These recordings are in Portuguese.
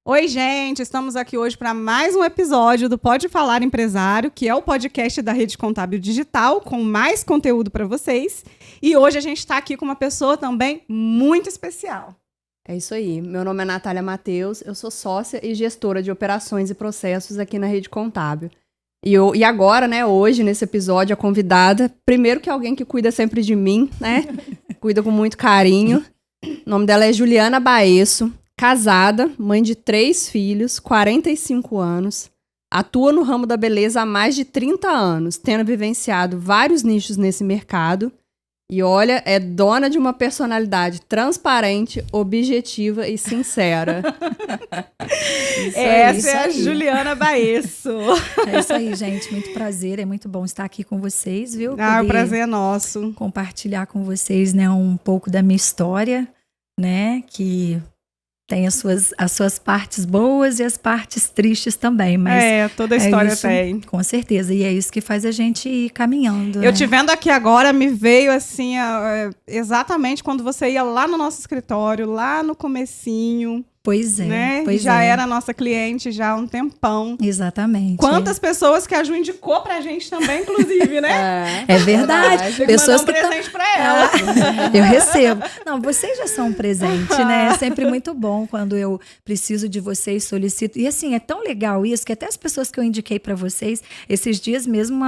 Oi, gente, estamos aqui hoje para mais um episódio do Pode Falar Empresário, que é o podcast da Rede Contábil Digital, com mais conteúdo para vocês. E hoje a gente está aqui com uma pessoa também muito especial. É isso aí. Meu nome é Natália Matheus, eu sou sócia e gestora de operações e processos aqui na Rede Contábil. E agora, né, hoje, nesse episódio, a convidada, primeiro que é alguém que cuida sempre de mim, né? Cuida com muito carinho. O nome dela é Juliana Baesso. Casada, mãe de 3 filhos, 45 anos, atua no ramo da beleza há mais de 30 anos, tendo vivenciado vários nichos nesse mercado. E olha, é dona de uma personalidade transparente, objetiva e sincera. Essa é a Juliana Baesso. É isso aí, gente. Muito prazer. É muito bom estar aqui com vocês, viu? O prazer é nosso. Compartilhar com vocês, né, um pouco da minha história, né, que tem as suas partes boas e as partes tristes também, mas toda a história tem. Com certeza, e é isso que faz a gente ir caminhando. Eu te vendo aqui agora, me veio assim, exatamente quando você ia lá no nosso escritório, lá no comecinho. Pois é, né? Já era nossa cliente já há um tempão. Exatamente. Quantas pessoas que a Ju indicou pra gente também, inclusive, né? É verdade. Pessoas que presente pra ela. Eu recebo. Não, vocês já são um presente, né? É sempre muito bom quando eu preciso de vocês, solicito. E assim, é tão legal isso que até as pessoas que eu indiquei pra vocês, esses dias mesmo,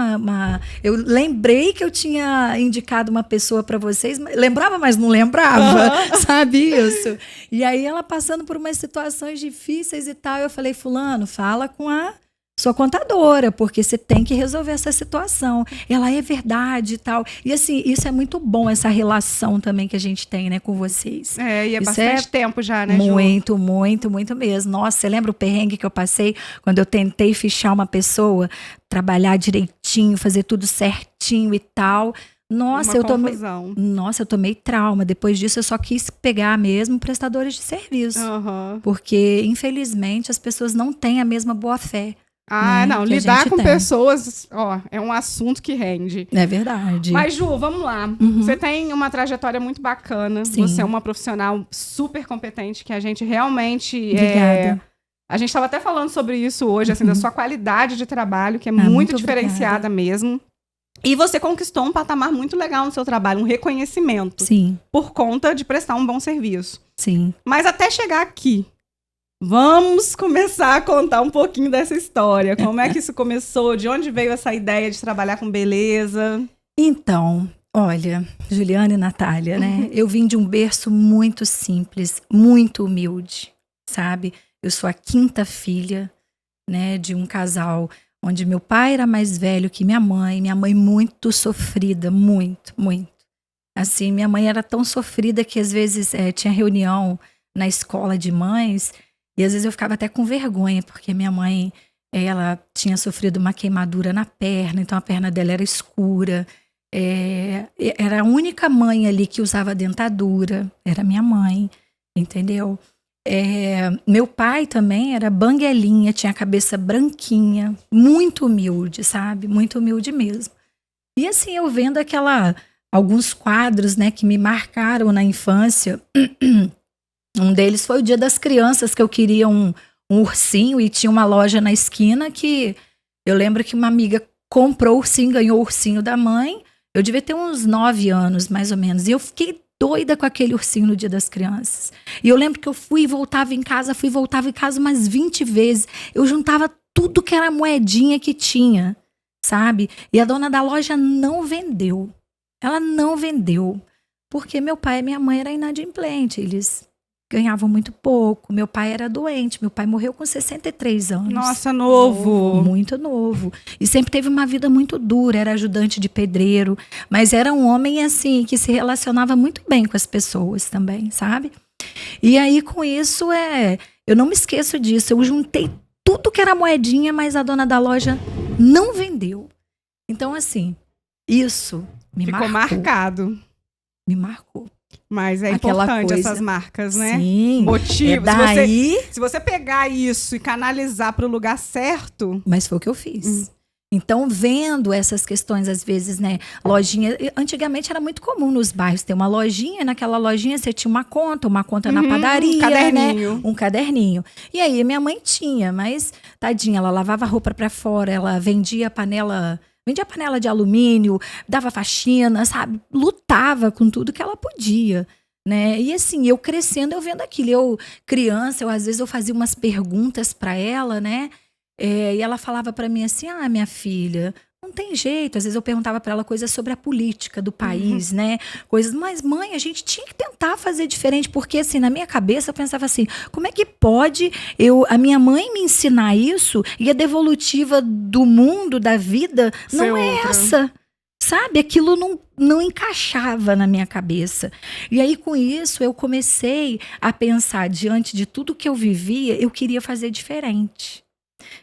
eu lembrei que eu tinha indicado uma pessoa pra vocês, lembrava, mas não lembrava, sabe isso? E aí ela passando por umas situações difíceis e tal, eu falei, fulano, fala com a sua contadora, porque você tem que resolver essa situação. Ela é verdade e tal. E assim, isso é muito bom, essa relação também que a gente tem, né, com vocês. E é bastante tempo já, né, Ju? Muito, muito, muito mesmo. Nossa, você lembra o perrengue que eu passei quando eu tentei fichar uma pessoa, trabalhar direitinho, fazer tudo certinho e tal. Nossa, eu tomei trauma. Depois disso, eu só quis pegar mesmo prestadores de serviço. Porque, infelizmente, as pessoas não têm a mesma boa-fé. Não, lidar com pessoas, é um assunto que rende. É verdade. Mas, Ju, vamos lá. Você tem uma trajetória muito bacana. Sim. Você é uma profissional super competente, que a gente realmente... Obrigada. A gente estava até falando sobre isso hoje, assim, da sua qualidade de trabalho, que é muito diferenciada mesmo. E você conquistou um patamar muito legal no seu trabalho, um reconhecimento. Sim. Por conta de prestar um bom serviço. Sim. Mas até chegar aqui, vamos começar a contar um pouquinho dessa história. Como é que isso começou? De onde veio essa ideia de trabalhar com beleza? Então, olha, Juliana e Natália, né? Eu vim de um berço muito simples, muito humilde, sabe? Eu sou a 5ª filha, né, de um casal onde meu pai era mais velho que minha mãe muito sofrida, muito, muito. Assim, minha mãe era tão sofrida que às vezes tinha reunião na escola de mães e às vezes eu ficava até com vergonha, porque minha mãe, ela tinha sofrido uma queimadura na perna, então a perna dela era escura. Era a única mãe ali que usava dentadura, era minha mãe, entendeu? Meu pai também era banguelinha, tinha a cabeça branquinha, muito humilde, sabe? Muito humilde mesmo. E assim, eu vendo alguns quadros, né, que me marcaram na infância. Um deles foi o Dia das Crianças, que eu queria um ursinho e tinha uma loja na esquina que eu lembro que uma amiga comprou o ursinho, ganhou o ursinho da mãe. Eu devia ter uns 9 anos, mais ou menos. E eu fiquei doida com aquele ursinho no Dia das Crianças. E eu lembro que eu fui e voltava em casa umas 20 vezes. Eu juntava tudo que era moedinha que tinha, sabe? E a dona da loja não vendeu. Ela não vendeu. Porque meu pai e minha mãe eram inadimplentes. Eles ganhavam muito pouco. Meu pai era doente. Meu pai morreu com 63 anos. Nossa, novo. Muito novo. E sempre teve uma vida muito dura. Era ajudante de pedreiro. Mas era um homem, assim, que se relacionava muito bem com as pessoas também, sabe? E aí, com isso, eu não me esqueço disso. Eu juntei tudo que era moedinha, mas a dona da loja não vendeu. Então, assim, isso ficou marcado. Me marcou. Mas é importante essas marcas, né? Sim. Motivos. Daí... Se você pegar isso e canalizar para o lugar certo... Mas foi o que eu fiz. Então, vendo essas questões, às vezes, né, lojinha, antigamente era muito comum nos bairros ter uma lojinha, naquela lojinha você tinha uma conta na padaria, caderninho. né, um caderninho. E aí minha mãe tinha, mas tadinha, ela lavava a roupa pra fora, ela vendia panela de alumínio, dava faxina, sabe, lutava com tudo que ela podia. Né? E assim, eu crescendo, eu vendo aquilo, eu criança, às vezes eu fazia umas perguntas pra ela, né? E ela falava pra mim assim, minha filha, não tem jeito. Às vezes eu perguntava pra ela coisas sobre a política do país, né? Coisas, mas mãe, a gente tinha que tentar fazer diferente, porque assim, na minha cabeça eu pensava assim, como é que pode a minha mãe me ensinar isso e a devolutiva do mundo, da vida, não é essa? Sabe, aquilo não encaixava na minha cabeça. E aí, com isso, eu comecei a pensar, diante de tudo que eu vivia, eu queria fazer diferente.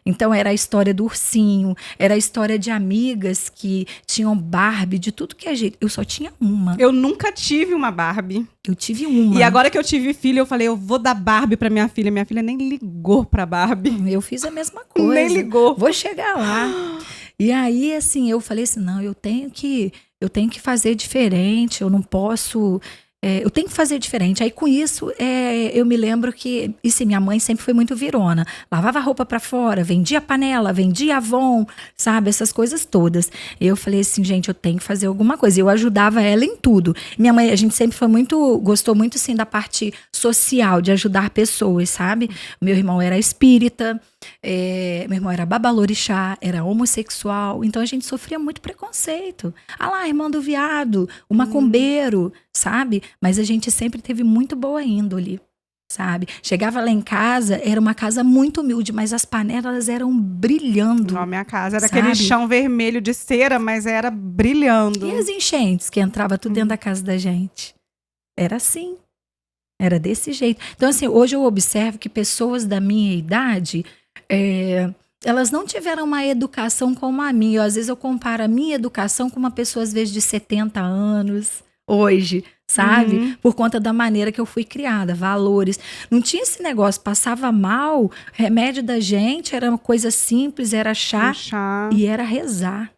Então, era a história do ursinho, era a história de amigas que tinham Barbie, de tudo que é jeito. Eu só tinha uma. Eu nunca tive uma Barbie. Eu tive uma. E agora que eu tive filho, eu falei, eu vou dar Barbie pra minha filha. Minha filha nem ligou pra Barbie. Eu fiz a mesma coisa. Nem ligou. Vou chegar lá. E aí, assim, eu falei assim, não, eu tenho que fazer diferente, eu não posso... eu tenho que fazer diferente. Aí, com isso, eu me lembro que... E sim, minha mãe sempre foi muito virona. Lavava a roupa pra fora, vendia panela, vendia Avon, sabe? Essas coisas todas. Eu falei assim, gente, eu tenho que fazer alguma coisa. Eu ajudava ela em tudo. Minha mãe, a gente sempre gostou muito, sim, da parte social, de ajudar pessoas, sabe? Meu irmão era espírita, meu irmão era babalorixá, era homossexual, então a gente sofria muito preconceito. Lá, irmão do viado, o macumbeiro, sabe? Mas a gente sempre teve muito boa índole, sabe? Chegava lá em casa, era uma casa muito humilde, mas as panelas eram brilhando. Na minha casa era sabe? aquele chão vermelho de cera, mas era brilhando. E as enchentes que entrava tudo dentro da casa da gente? Era assim. Era desse jeito. Então, assim, hoje eu observo que pessoas da minha idade... elas não tiveram uma educação como a minha. Às vezes eu comparo a minha educação com uma pessoa, às vezes, de 70 anos, hoje, sabe? Por conta da maneira que eu fui criada, valores. Não tinha esse negócio, passava mal, remédio da gente era uma coisa simples, era chá. E era rezar.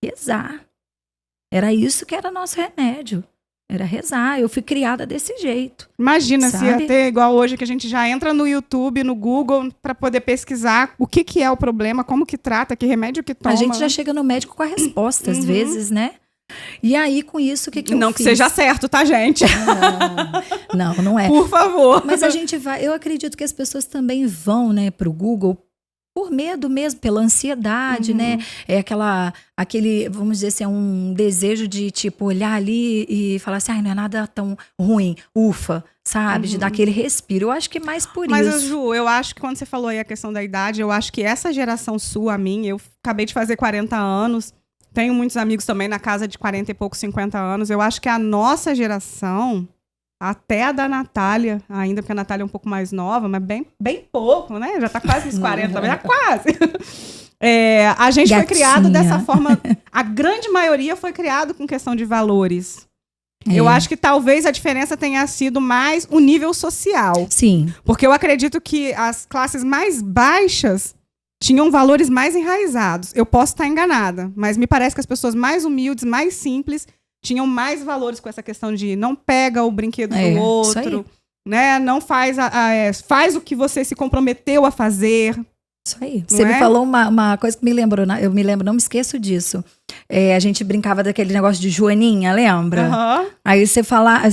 Rezar. Era isso que era nosso remédio. Era rezar. Eu fui criada desse jeito. Imagina sabe? se ia ter igual hoje, que a gente já entra no YouTube, no Google, para poder pesquisar o que é o problema, como que trata, que remédio que toma. A gente já chega no médico com a resposta, às vezes, né? E aí, com isso, o que eu fiz? Não que seja certo, tá, gente? Não é. Por favor. Mas a gente vai... Eu acredito que as pessoas também vão, né, pro Google por medo mesmo, pela ansiedade, né? É aquele, vamos dizer assim, um desejo de, tipo, olhar ali e falar assim, não é nada tão ruim, ufa, sabe? De dar aquele respiro. Eu acho que mais por isso. Mas, Ju, eu acho que quando você falou aí a questão da idade, eu acho que essa geração sua, a minha, eu acabei de fazer 40 anos, tenho muitos amigos também na casa de 40 e poucos, 50 anos, eu acho que a nossa geração... Até a da Natália, ainda, porque a Natália é um pouco mais nova, mas bem pouco, né? Já tá quase nos 40 também, já quase. A gente Gatinha. foi criado dessa forma, a grande maioria foi criado com questão de valores. Eu acho que talvez a diferença tenha sido mais o nível social. Sim. Porque eu acredito que as classes mais baixas tinham valores mais enraizados. Eu posso estar enganada, mas me parece que as pessoas mais humildes, mais simples... tinham mais valores com essa questão de não pega o brinquedo do outro, né? Não faz, faz o que você se comprometeu a fazer. Isso aí. Você me falou uma coisa que me lembrou, eu me lembro, não me esqueço disso. A gente brincava daquele negócio de Joaninha, lembra? Aí você fala,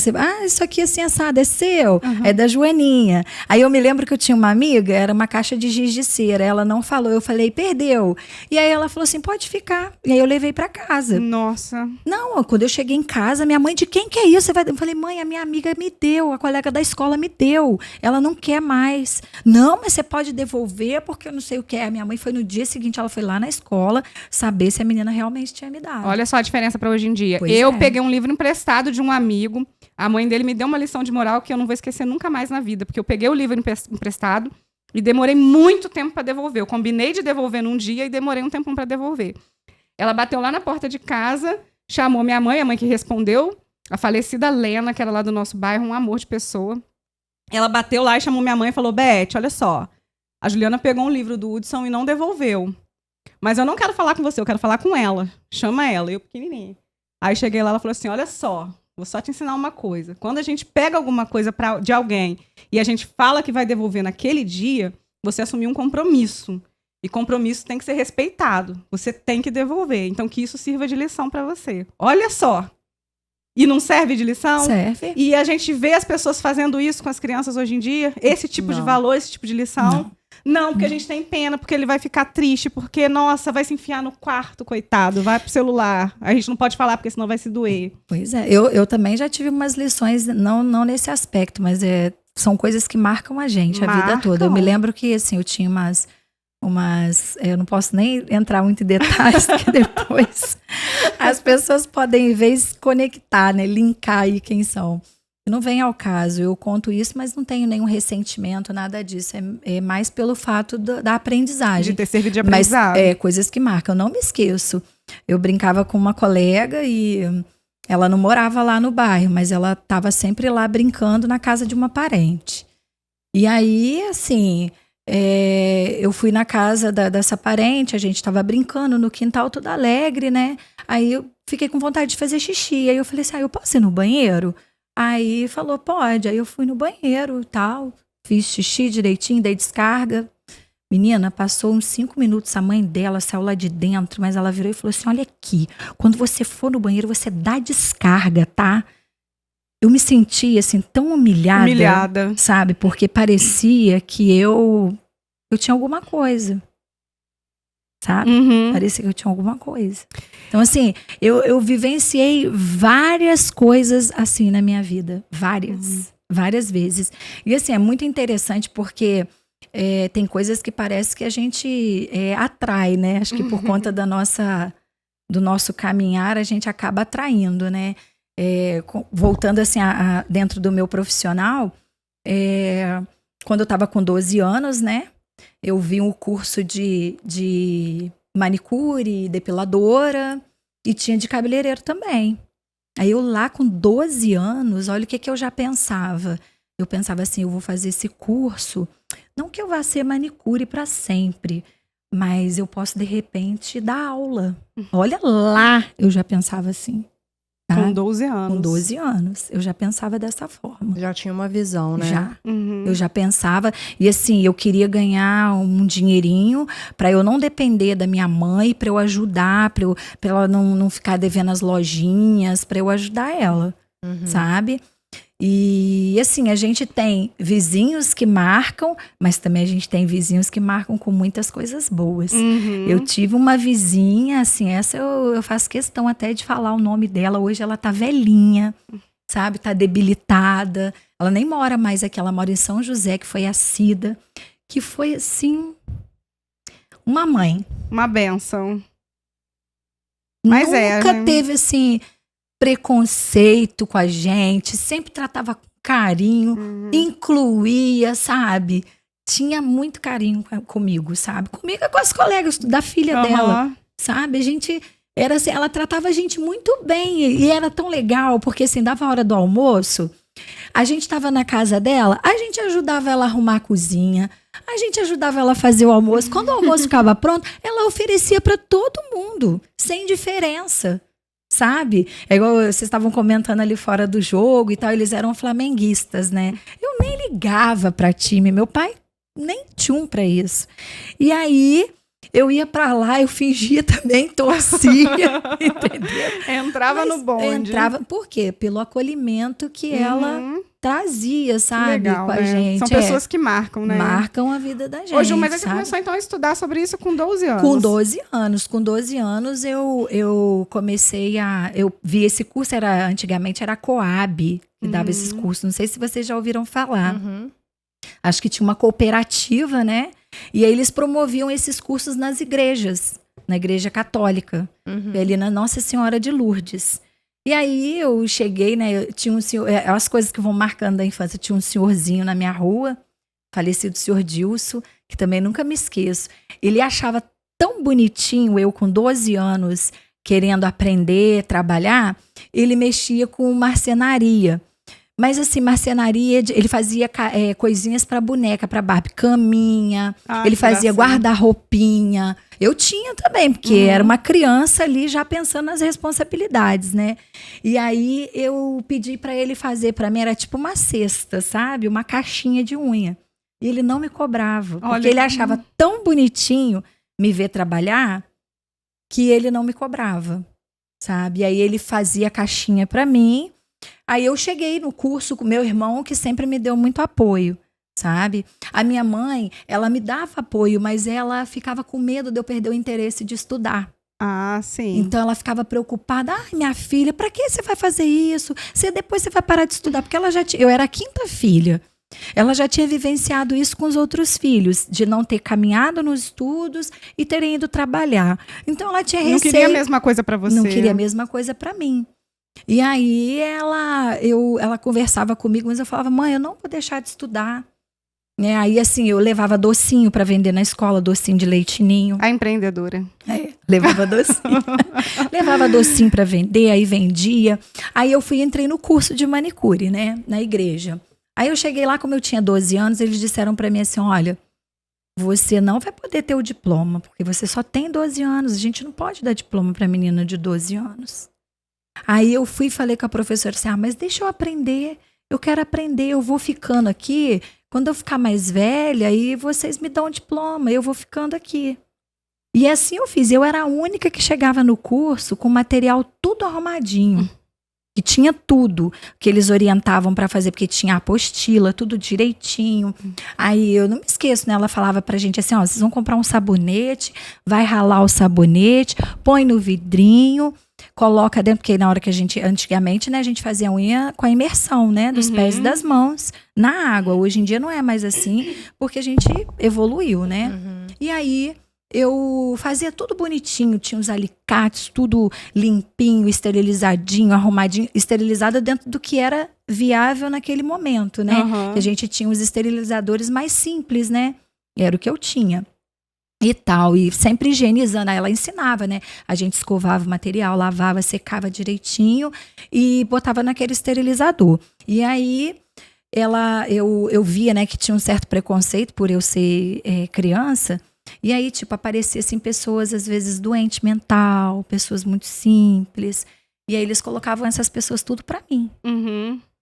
isso aqui assim assado, é seu? É da Joaninha. Aí eu me lembro que eu tinha uma amiga, era uma caixa de giz de cera, ela não falou, eu falei, perdeu. E aí ela falou assim, pode ficar. E aí eu levei pra casa. Nossa. Não, quando eu cheguei em casa, minha mãe, de quem que é isso? Eu falei, mãe, a minha amiga me deu, a colega da escola me deu. Ela não quer mais. Não, mas você pode devolver, porque eu não sei o que é. A minha mãe foi no dia seguinte, ela foi lá na escola, saber se a menina realmente tinha me dado. Olha só a diferença para hoje em dia. Pois eu peguei um livro emprestado de um amigo, a mãe dele me deu uma lição de moral que eu não vou esquecer nunca mais na vida, porque eu peguei o livro emprestado e demorei muito tempo para devolver. Eu combinei de devolver num dia e demorei um tempão para devolver. Ela bateu lá na porta de casa, chamou minha mãe, a mãe que respondeu, a falecida Lena, que era lá do nosso bairro, um amor de pessoa. Ela bateu lá e chamou minha mãe e falou, Beth, olha só, a Juliana pegou um livro do Hudson e não devolveu. Mas eu não quero falar com você, eu quero falar com ela. Chama ela, eu pequenininha. Aí cheguei lá, ela falou assim, olha só, vou só te ensinar uma coisa. Quando a gente pega alguma coisa de alguém e a gente fala que vai devolver naquele dia, você assumiu um compromisso. E compromisso tem que ser respeitado. Você tem que devolver. Então, que isso sirva de lição para você. Olha só. E não serve de lição? Serve. E a gente vê as pessoas fazendo isso com as crianças hoje em dia? Esse tipo de valor, esse tipo de lição? Não, porque a gente tem pena, porque ele vai ficar triste, porque, nossa, vai se enfiar no quarto, coitado, vai pro celular. A gente não pode falar, porque senão vai se doer. Pois é, eu também já tive umas lições, não nesse aspecto, mas são coisas que marcam a gente a vida toda. Eu me lembro que, assim, eu tinha umas eu não posso nem entrar muito em detalhes, porque depois as pessoas podem, em vez, conectar, né, linkar aí quem são. Não vem ao caso, eu conto isso, mas não tenho nenhum ressentimento, nada disso. É mais pelo fato da aprendizagem. De ter servido de aprendizado. Mas coisas que marcam, eu não me esqueço. Eu brincava com uma colega e ela não morava lá no bairro, mas ela estava sempre lá brincando na casa de uma parente. E aí, assim, eu fui na casa dessa parente, a gente estava brincando no quintal, tudo alegre, né? Aí eu fiquei com vontade de fazer xixi. Aí eu falei assim, eu posso ir no banheiro? Aí falou, pode. Aí eu fui no banheiro, tal, fiz xixi direitinho, dei descarga. Menina, passou uns 5 minutos, a mãe dela saiu lá de dentro, mas ela virou e falou assim, olha aqui, quando você for no banheiro, você dá descarga, tá? Eu me senti, assim, tão humilhada. Sabe? Porque parecia que eu tinha alguma coisa. Sabe? Parecia que eu tinha alguma coisa. Então, assim, eu vivenciei várias coisas assim na minha vida. Várias vezes. E, assim, é muito interessante porque tem coisas que parece que a gente atrai, né? Acho que por conta do nosso caminhar, a gente acaba atraindo, né? Voltando assim dentro do meu profissional, quando eu estava com 12 anos, né, eu vi um curso de manicure, depiladora e tinha de cabeleireiro também. Aí eu lá com 12 anos, olha o que eu já pensava. Eu pensava assim, eu vou fazer esse curso, não que eu vá ser manicure para sempre, mas eu posso de repente dar aula. Olha lá, eu já pensava assim. Com 12 anos. Com 12 anos. Eu já pensava dessa forma. Já tinha uma visão, né? Já. Eu já pensava. E assim, eu queria ganhar um dinheirinho para eu não depender da minha mãe, para eu ajudar, para ela não ficar devendo as lojinhas, para eu ajudar ela, sabe? E assim, a gente tem vizinhos que marcam, mas também a gente tem vizinhos que marcam com muitas coisas boas. Eu tive uma vizinha, assim, essa eu faço questão até de falar o nome dela. Hoje ela tá velhinha, sabe? Tá debilitada. Ela nem mora mais aqui, ela mora em São José, que foi a Cida, que foi, uma mãe. Uma bênção. Mas nunca teve, assim, preconceito com a gente, sempre tratava com carinho, incluía, sabe? Tinha muito carinho comigo, sabe? Comigo e com as colegas da filha dela, sabe? A gente era assim, ela tratava a gente muito bem e era tão legal, porque assim, dava a hora do almoço, a gente estava na casa dela, a gente ajudava ela a arrumar a cozinha, a gente ajudava ela a fazer o almoço. Quando o almoço ficava pronto, ela oferecia para todo mundo, sem diferença. Sabe? É igual vocês estavam comentando ali fora do jogo e tal, eles eram flamenguistas, né? Eu nem ligava pra time, meu pai nem tchum pra isso. E aí, eu ia pra lá, eu fingia também, torcia, entendeu? Entrava no bonde. Por quê? Pelo acolhimento que ela trazia, sabe? Legal, com a gente. São pessoas que marcam, né? Marcam a vida da gente. Ô, Ju, mas aí você começou então a estudar sobre isso com 12 anos. Com 12 anos. Com 12 anos eu comecei eu vi esse curso, antigamente era a Coab, que dava esses cursos. Não sei se vocês já ouviram falar. Acho que tinha uma cooperativa, né? E aí eles promoviam esses cursos nas igrejas, na igreja católica, ali na Nossa Senhora de Lourdes. E aí eu cheguei, né, tinha um senhor, as coisas que vão marcando da infância, tinha um senhorzinho na minha rua, falecido senhor Dilson, que também nunca me esqueço. Ele achava tão bonitinho, eu com 12 anos, querendo aprender, trabalhar, ele mexia com marcenaria. Mas assim, marcenaria, ele fazia coisinhas para boneca, para Barbie, caminha, ele fazia guarda-roupinha. Eu tinha também, porque era uma criança ali já pensando nas responsabilidades, né? E aí eu pedi para ele fazer, para mim era tipo uma cesta, sabe? Uma caixinha de unha. E ele não me cobrava, porque ele achava tão bonitinho me ver trabalhar que ele não me cobrava, sabe? E aí ele fazia a caixinha para mim. Aí eu cheguei no curso com meu irmão, que sempre me deu muito apoio, sabe? A minha mãe, ela me dava apoio, mas ela ficava com medo de eu perder o interesse de estudar. Ah, sim. Então ela ficava preocupada. Minha filha, pra que você vai fazer isso? Depois você vai parar de estudar. Porque eu era a 5ª filha. Ela já tinha vivenciado isso com os outros filhos, de não ter caminhado nos estudos e terem ido trabalhar. Então ela tinha receio. Não queria a mesma coisa pra você. Não queria a mesma coisa pra mim. E aí ela conversava comigo, mas eu falava, mãe, eu não vou deixar de estudar. Aí assim, eu levava docinho para vender na escola, docinho de leite ninho. A empreendedora. Levava docinho. Levava docinho para vender, aí vendia. Aí eu entrei no curso de manicure, né, na igreja. Aí eu cheguei lá, como eu tinha 12 anos, eles disseram para mim assim, olha, você não vai poder ter o diploma, porque você só tem 12 anos, a gente não pode dar diploma para menina de 12 anos. Aí eu fui e falei com a professora assim, mas deixa eu aprender, eu quero aprender, eu vou ficando aqui, quando eu ficar mais velha, aí vocês me dão um diploma, eu vou ficando aqui. E assim eu fiz, eu era a única que chegava no curso com material tudo arrumadinho, que tinha tudo que eles orientavam para fazer, porque tinha apostila, tudo direitinho. Aí eu não me esqueço, né? Ela falava pra gente assim, vocês vão comprar um sabonete, vai ralar o sabonete, põe no vidrinho, coloca dentro, porque na hora que antigamente, né, a gente fazia unha com a imersão, né, dos pés e das mãos na água. Hoje em dia não é mais assim, porque a gente evoluiu, né? E aí eu fazia tudo bonitinho, tinha os alicates, tudo limpinho, esterilizadinho, arrumadinho, esterilizado dentro do que era viável naquele momento, né? A gente tinha os esterilizadores mais simples, né? Era o que eu tinha. E tal, e sempre higienizando. Aí ela ensinava, né? A gente escovava o material, lavava, secava direitinho e botava naquele esterilizador. E aí eu via, né, que tinha um certo preconceito por eu ser criança. E aí, tipo, aparecia assim pessoas às vezes doentes mental, pessoas muito simples. E aí eles colocavam essas pessoas tudo pra mim.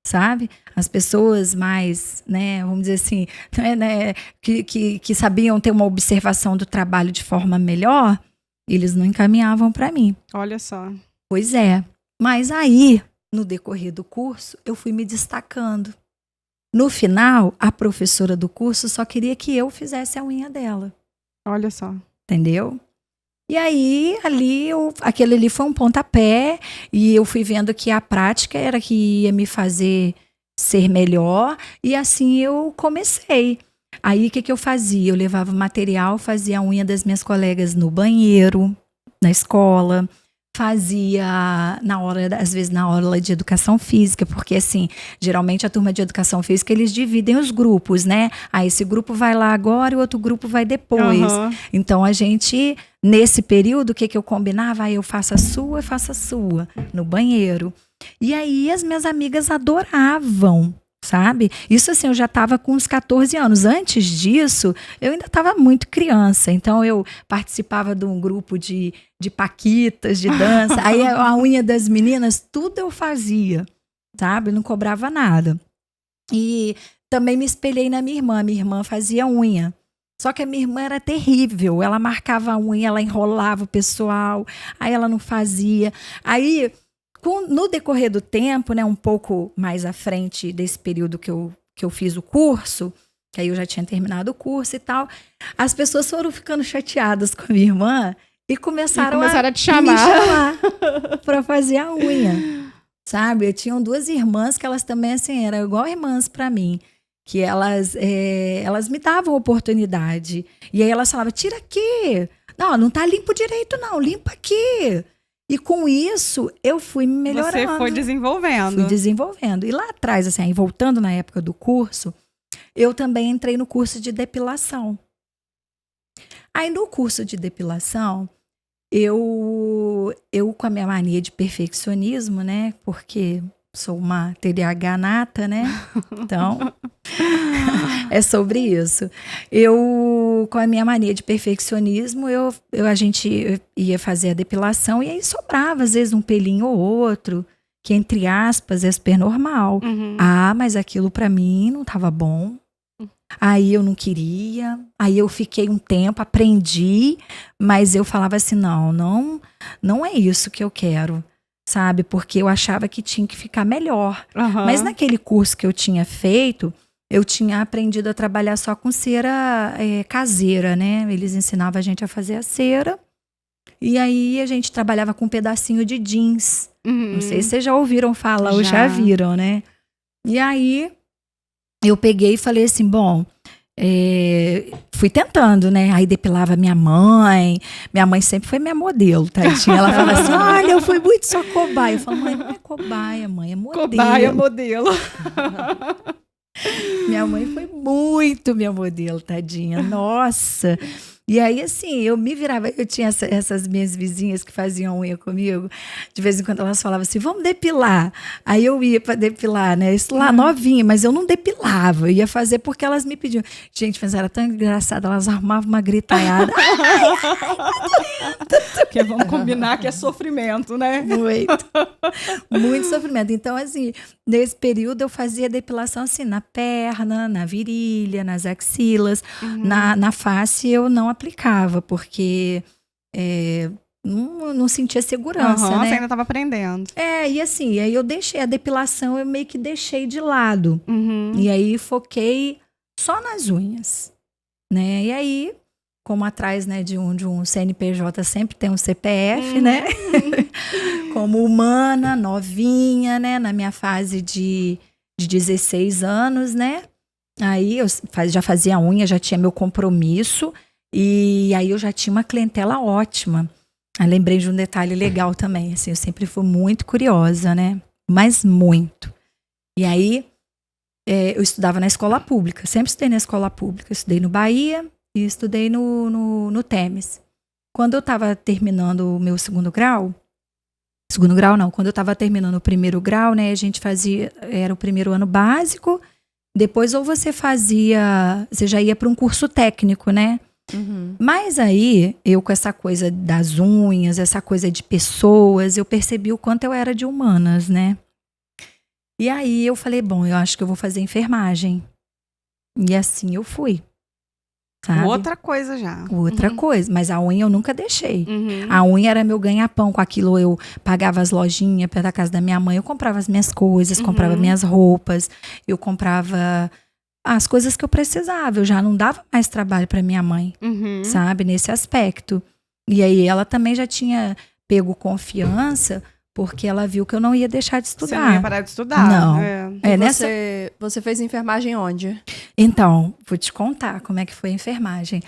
Sabe? As pessoas mais, né, vamos dizer assim, né, que sabiam ter uma observação do trabalho de forma melhor, eles não encaminhavam para mim. Olha só. Pois é. Mas aí, no decorrer do curso, eu fui me destacando. No final, a professora do curso só queria que eu fizesse a unha dela. Olha só. Entendeu? E aí, aquele ali foi um pontapé, e eu fui vendo que a prática era que ia me fazer ser melhor, e assim eu comecei. Aí, o que eu fazia? Eu levava material, fazia a unha das minhas colegas no banheiro, na escola, fazia às vezes na aula de educação física, porque assim, geralmente a turma de educação física, eles dividem os grupos, né? Esse grupo vai lá agora e o outro grupo vai depois. Então a gente, nesse período, o que eu combinava? Eu faço a sua, no banheiro. E aí as minhas amigas adoravam, sabe? Isso assim, eu já estava com uns 14 anos. Antes disso, eu ainda estava muito criança. Então, eu participava de um grupo de paquitas, de dança. Aí, a unha das meninas, tudo eu fazia, sabe? Não cobrava nada. E também me espelhei na minha irmã. Minha irmã fazia unha. Só que a minha irmã era terrível. Ela marcava a unha, ela enrolava o pessoal. Aí, ela não fazia. Aí... no decorrer do tempo, né, um pouco mais à frente desse período que eu fiz o curso, que aí eu já tinha terminado o curso e tal, as pessoas foram ficando chateadas com a minha irmã e começaram a te chamar. me chamar para fazer a unha, sabe? Eu tinha 2 irmãs que elas também, assim, eram igual irmãs para mim, que elas me davam oportunidade. E aí elas falavam, tira aqui. Não tá limpo direito não, limpa aqui. E com isso, eu fui me melhorando. Você foi desenvolvendo. Fui desenvolvendo. E lá atrás, assim, aí voltando na época do curso, eu também entrei no curso de depilação. Aí no curso de depilação, eu com a minha mania de perfeccionismo, né? Porque sou uma TDAH nata, né? Então, é sobre isso. Eu, com a minha mania de perfeccionismo, a gente ia fazer a depilação e aí sobrava, às vezes, um pelinho ou outro, que, entre aspas, é super normal. Ah, mas aquilo pra mim não tava bom. Aí eu não queria, aí eu fiquei um tempo, aprendi, mas eu falava assim, não é isso que eu quero, sabe? Porque eu achava que tinha que ficar melhor. Mas naquele curso que eu tinha feito, eu tinha aprendido a trabalhar só com cera caseira, né? Eles ensinavam a gente a fazer a cera, e aí a gente trabalhava com um pedacinho de jeans. Não sei se vocês já ouviram falar ou já viram, né? E aí eu peguei e falei assim, bom, fui tentando, né? Aí depilava minha mãe sempre foi minha modelo, tadinha. Ela falava assim, olha, eu fui muito só cobaia. Eu falo, mãe, não é cobaia, mãe, é modelo. Cobaia, modelo. Minha mãe foi muito minha modelo, tadinha, nossa. E aí, assim, eu me virava, eu tinha essas minhas vizinhas que faziam unha comigo, de vez em quando elas falavam assim, vamos depilar. Aí eu ia pra depilar, né, isso lá novinha, mas eu não depilava, eu ia fazer porque elas me pediam. Gente, mas era tão engraçado, elas arrumavam uma gritaiada. Porque vamos combinar que é sofrimento, né? Muito sofrimento. Então, assim, nesse período eu fazia depilação assim, na perna, na virilha, nas axilas, na face eu não aplicava, porque não sentia segurança, né? Você ainda estava aprendendo. E assim, aí eu deixei a depilação, eu meio que deixei de lado. E aí foquei só nas unhas, né? E aí, como atrás, né, de um CNPJ sempre tem um CPF, né? Como humana, novinha, né? Na minha fase de 16 anos, né? Aí eu já fazia unha, já tinha meu compromisso. E aí eu já tinha uma clientela ótima. Aí lembrei de um detalhe legal também, assim, eu sempre fui muito curiosa, né? Mas muito. E aí eu estudava na escola pública, sempre estudei na escola pública. Estudei no Bahia e estudei no Temes. Quando eu estava terminando o meu segundo grau não, quando eu estava terminando o primeiro grau, né, a gente fazia, era o primeiro ano básico, depois ou você já ia para um curso técnico, né? Mas aí, eu com essa coisa das unhas, essa coisa de pessoas, eu percebi o quanto eu era de humanas, né? E aí eu falei, bom, eu acho que eu vou fazer enfermagem. E assim eu fui. Sabe? Outra coisa já. Outra coisa, mas a unha eu nunca deixei. A unha era meu ganha-pão, com aquilo eu pagava as lojinhas perto da casa da minha mãe, eu comprava as minhas coisas, comprava minhas roupas, eu comprava as coisas que eu precisava, eu já não dava mais trabalho para minha mãe, sabe, nesse aspecto. E aí ela também já tinha pego confiança, porque ela viu que eu não ia deixar de estudar. Você não ia parar de estudar. Não. Você fez enfermagem onde? Então, vou te contar como é que foi a enfermagem.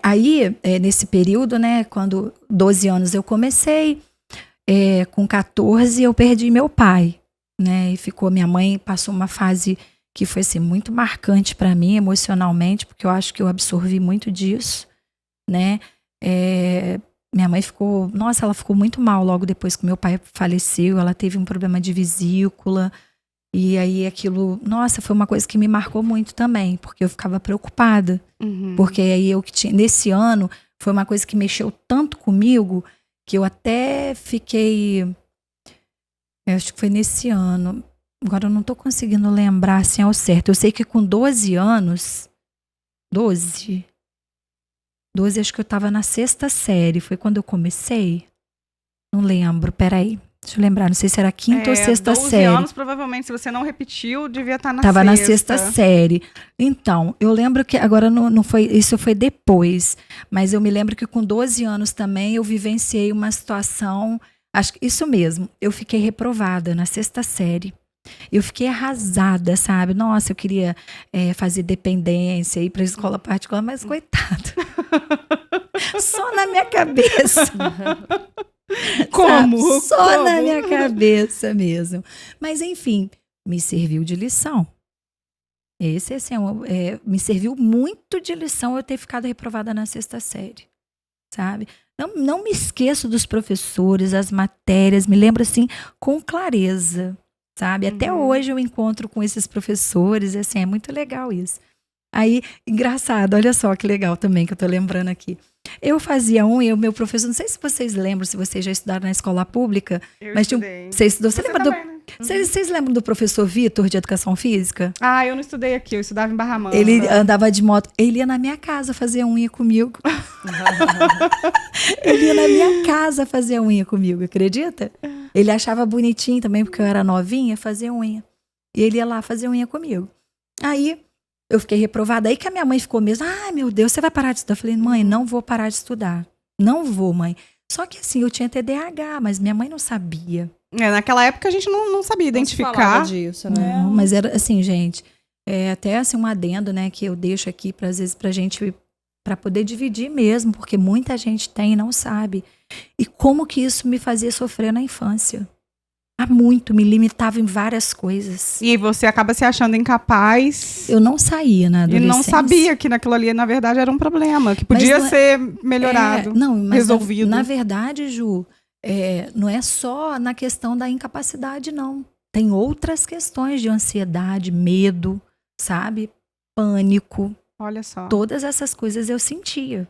Aí, nesse período, né, quando 12 anos eu comecei, com 14 eu perdi meu pai, né, e minha mãe passou uma fase que foi assim, muito marcante para mim emocionalmente, porque eu acho que eu absorvi muito disso, né, minha mãe ela ficou muito mal logo depois que meu pai faleceu, ela teve um problema de vesícula, e aí aquilo, foi uma coisa que me marcou muito também, porque eu ficava preocupada, porque aí nesse ano, foi uma coisa que mexeu tanto comigo, que eu até fiquei, eu acho que foi nesse ano, agora eu não tô conseguindo lembrar assim ao certo, eu sei que com 12 anos, 12, acho que eu tava na 6ª série, foi quando eu comecei? Não lembro, peraí. Deixa eu lembrar, não sei se era 5ª ou 6ª série. 12 anos, provavelmente, se você não repetiu, devia estar na 6ª. Tava na 6ª série. Então, eu lembro que, agora não foi, isso foi depois, mas eu me lembro que com 12 anos também eu vivenciei uma situação, acho que isso mesmo, eu fiquei reprovada na 6ª série. Eu fiquei arrasada, sabe? Nossa, eu queria fazer dependência, ir para a escola particular, mas coitado. Só na minha cabeça. Como? Sabe? Só na minha cabeça mesmo. Mas, enfim, me serviu de lição. Esse, assim, me serviu muito de lição eu ter ficado reprovada na 6ª série. Sabe? Não me esqueço dos professores, as matérias, me lembro, assim, com clareza. sabe? Até hoje eu encontro com esses professores, assim, é muito legal isso. Aí, engraçado, olha só que legal também que eu tô lembrando aqui. Eu fazia unha, o meu professor, não sei se vocês lembram, se vocês já estudaram na escola pública, mas você estudou, você lembra também, né? Vocês lembram do professor Vitor, de Educação Física? Ah, eu não estudei aqui, eu estudava em Barra Mansa. Ele andava de moto, ele ia na minha casa fazer unha comigo. Ele ia na minha casa fazer unha comigo, acredita? Ele achava bonitinho também, porque eu era novinha, fazer unha. E ele ia lá fazer unha comigo. Aí, eu fiquei reprovada. Aí que a minha mãe ficou mesmo, ai meu Deus, você vai parar de estudar? Eu falei, mãe, não vou parar de estudar. Não vou, mãe. Só que assim, eu tinha TDAH, mas minha mãe não sabia. Naquela época a gente não sabia identificar. Não se falava disso, né? Não, mas era assim, gente, até assim um adendo, né, que eu deixo aqui às vezes pra gente, pra poder dividir mesmo, porque muita gente tem e não sabe. E como que isso me fazia sofrer na infância. Há muito, me limitava em várias coisas. E você acaba se achando incapaz. Eu não saía na E adolescência. não sabia que naquilo ali, na verdade, era um problema, que podia ser melhorado, mas resolvido. Na verdade, Ju, não é só na questão da incapacidade, não. Tem outras questões de ansiedade, medo, sabe? Pânico. Olha só. Todas essas coisas eu sentia.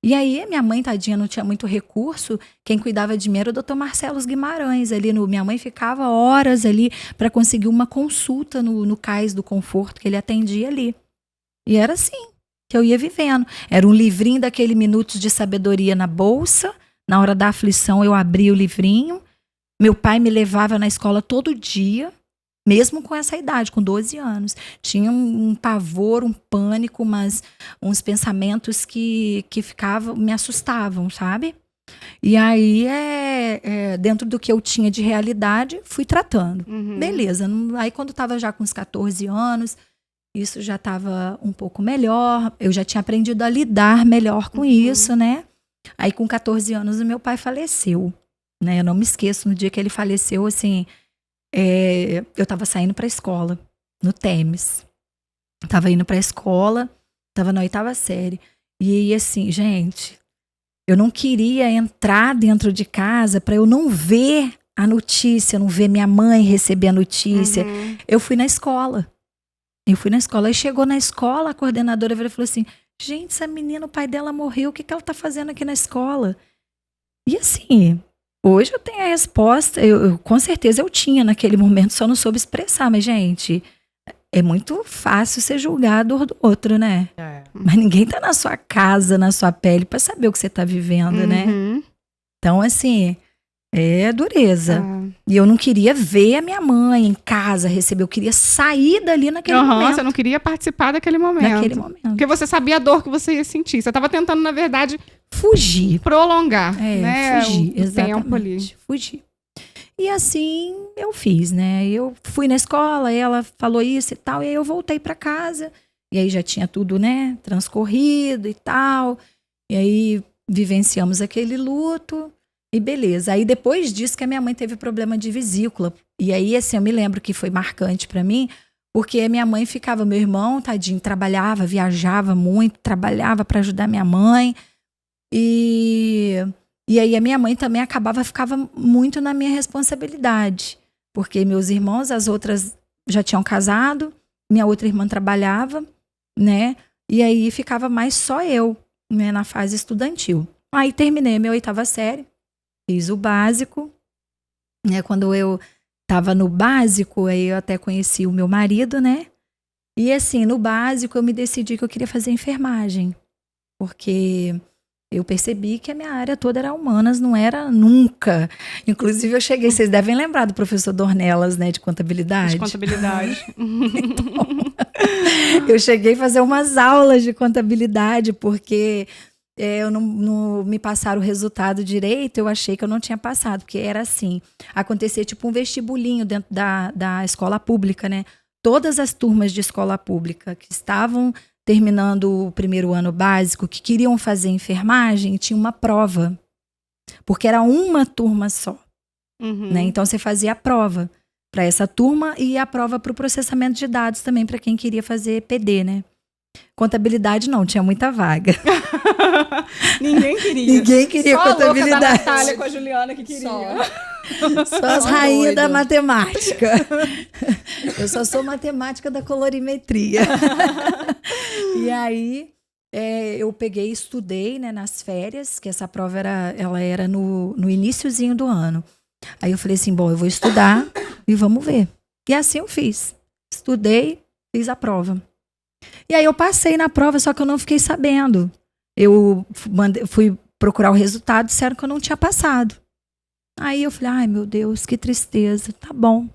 E aí, minha mãe, tadinha, não tinha muito recurso. Quem cuidava de mim era o Dr. Marcelo Guimarães. Minha mãe ficava horas ali para conseguir uma consulta no Cais do Conforto, que ele atendia ali. E era assim que eu ia vivendo. Era um livrinho daquele Minutos de Sabedoria na bolsa. Na hora da aflição, eu abria o livrinho. Meu pai me levava na escola todo dia, mesmo com essa idade, com 12 anos. Tinha um pavor, um pânico, mas uns pensamentos que me assustavam, sabe? E aí, dentro do que eu tinha de realidade, fui tratando. Beleza. Aí, quando estava já com uns 14 anos, isso já estava um pouco melhor. Eu já tinha aprendido a lidar melhor com isso, né? Aí, com 14 anos, o meu pai faleceu. Né? Eu não me esqueço, no dia que ele faleceu, assim... eu estava saindo para a escola, no Temes. Estava indo para a escola, estava na 8ª série. E assim, gente, eu não queria entrar dentro de casa para eu não ver a notícia, não ver minha mãe receber a notícia. Eu fui na escola. Aí chegou na escola, a coordenadora falou assim, gente, essa menina, o pai dela morreu, o que ela tá fazendo aqui na escola? E assim... Hoje eu tenho a resposta, com certeza eu tinha naquele momento, só não soube expressar, mas gente, é muito fácil ser julgado a dor do outro, né? Mas ninguém tá na sua casa, na sua pele, pra saber o que você tá vivendo, né? Então, assim, é dureza. E eu não queria ver a minha mãe em casa receber, eu queria sair dali naquele momento. Você não queria participar daquele momento. Porque você sabia a dor que você ia sentir. Você tava tentando, na verdade... Fugir. Prolongar, né? Fugir, o tempo ali. Fugir. E assim eu fiz, né? Eu fui na escola, ela falou isso e tal, e aí eu voltei para casa. E aí já tinha tudo, né? Transcorrido e tal. E aí vivenciamos aquele luto e beleza. Aí depois disso que a minha mãe teve problema de vesícula. E aí, assim, eu me lembro que foi marcante para mim, porque a minha mãe ficava, meu irmão, tadinho, trabalhava, viajava muito, trabalhava para ajudar minha mãe. E aí a minha mãe também ficava muito na minha responsabilidade, porque meus irmãos, as outras já tinham casado, minha outra irmã trabalhava, né? E aí ficava mais só eu, né, na fase estudantil. Aí terminei a minha 8ª série, fiz o básico, né? Quando eu estava no básico, aí eu até conheci o meu marido, né? E assim, no básico eu me decidi que eu queria fazer enfermagem, porque... eu percebi que a minha área toda era humanas, não era nunca. Inclusive, eu cheguei, vocês devem lembrar do professor Dornelas, né, de contabilidade. De contabilidade. Então, eu cheguei a fazer umas aulas de contabilidade, porque eu não me passaram o resultado direito, eu achei que eu não tinha passado, porque era assim, acontecia tipo um vestibulinho dentro da escola pública, né? Todas as turmas de escola pública que estavam terminando o primeiro ano básico, que queriam fazer enfermagem, tinha uma prova. Porque era uma turma só. Né? Então, você fazia a prova para essa turma e a prova para o processamento de dados também, para quem queria fazer PD, né? Contabilidade não, tinha muita vaga. Ninguém queria. Ninguém queria só contabilidade. Só a louca da Natália com a Juliana que queria. Sou as rainhas da matemática. Eu só sou matemática da colorimetria. E aí, eu peguei e estudei, né, nas férias, que essa prova ela era no iniciozinho do ano. Aí eu falei assim, bom, eu vou estudar e vamos ver. E assim eu fiz. Estudei, fiz a prova. E aí eu passei na prova, só que eu não fiquei sabendo. Eu fui procurar o resultado, disseram que eu não tinha passado. Aí eu falei, ai meu Deus, que tristeza, tá bom.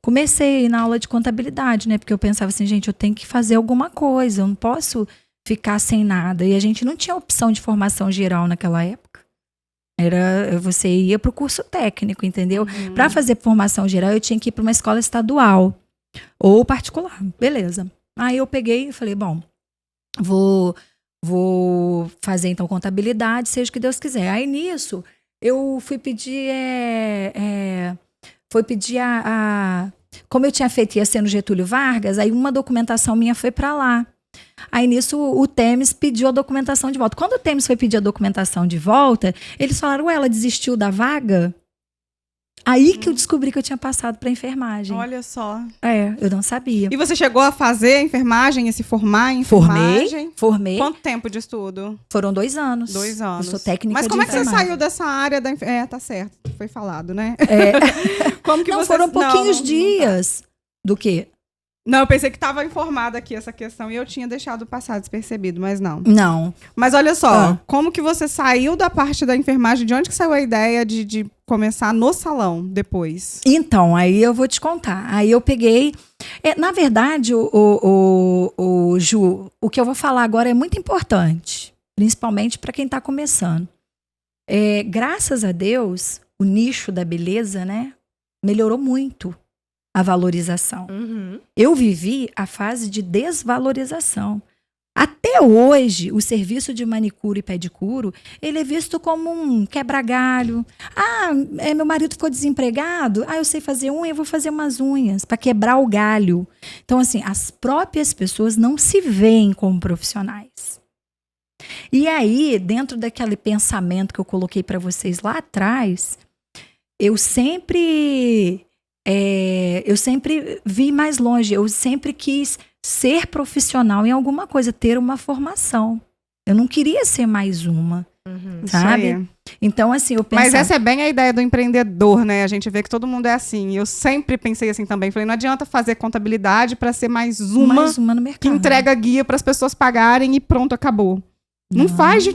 Comecei na aula de contabilidade, né? Porque eu pensava assim, gente, eu tenho que fazer alguma coisa, eu não posso ficar sem nada. E a gente não tinha opção de formação geral naquela época. Você ia para o curso técnico, entendeu? Para fazer formação geral, eu tinha que ir para uma escola estadual ou particular. Beleza. Aí eu peguei e falei, bom, vou fazer então contabilidade, seja o que Deus quiser. Aí nisso, eu fui pedir como eu tinha feito, ia ser no Getúlio Vargas, aí uma documentação minha foi para lá. Aí nisso o Temes pediu a documentação de volta. Quando o Temes foi pedir a documentação de volta, eles falaram, ué, ela desistiu da vaga? Aí que eu descobri que eu tinha passado para enfermagem. Olha só. Eu não sabia. E você chegou a fazer a enfermagem, a se formar em enfermagem? Formei. Quanto tempo de estudo? Foram 2 anos. 2 anos. Eu sou técnica de enfermagem. Mas como é que você saiu dessa área da enfermagem? Tá certo, foi falado, né? Como que não, você... foram pouquinhos dias. Do quê? Não, eu pensei que estava informada aqui essa questão e eu tinha deixado passar despercebido, mas não. Não. Mas olha só, como que você saiu da parte da enfermagem? De onde que saiu a ideia de começar no salão depois? Então, aí eu vou te contar. Aí eu peguei... na verdade, Ju, o que eu vou falar agora é muito importante, principalmente para quem está começando. Graças a Deus, o nicho da beleza, né, melhorou muito a valorização. Eu vivi a fase de desvalorização. Até hoje, o serviço de manicure e pedicure, ele é visto como um quebra-galho. Meu marido ficou desempregado, eu sei fazer unha, eu vou fazer umas unhas para quebrar o galho. Então, assim, as próprias pessoas não se veem como profissionais. E aí, dentro daquele pensamento que eu coloquei para vocês lá atrás, eu sempre vi mais longe, eu sempre quis ser profissional em alguma coisa, ter uma formação. Eu não queria ser mais uma, sabe? Então, assim, eu pensava... Mas essa é bem a ideia do empreendedor, né? A gente vê que todo mundo é assim. Eu sempre pensei assim também. Falei, não adianta fazer contabilidade para ser mais uma no mercado, que entrega guia para as pessoas pagarem e pronto, acabou. Não faz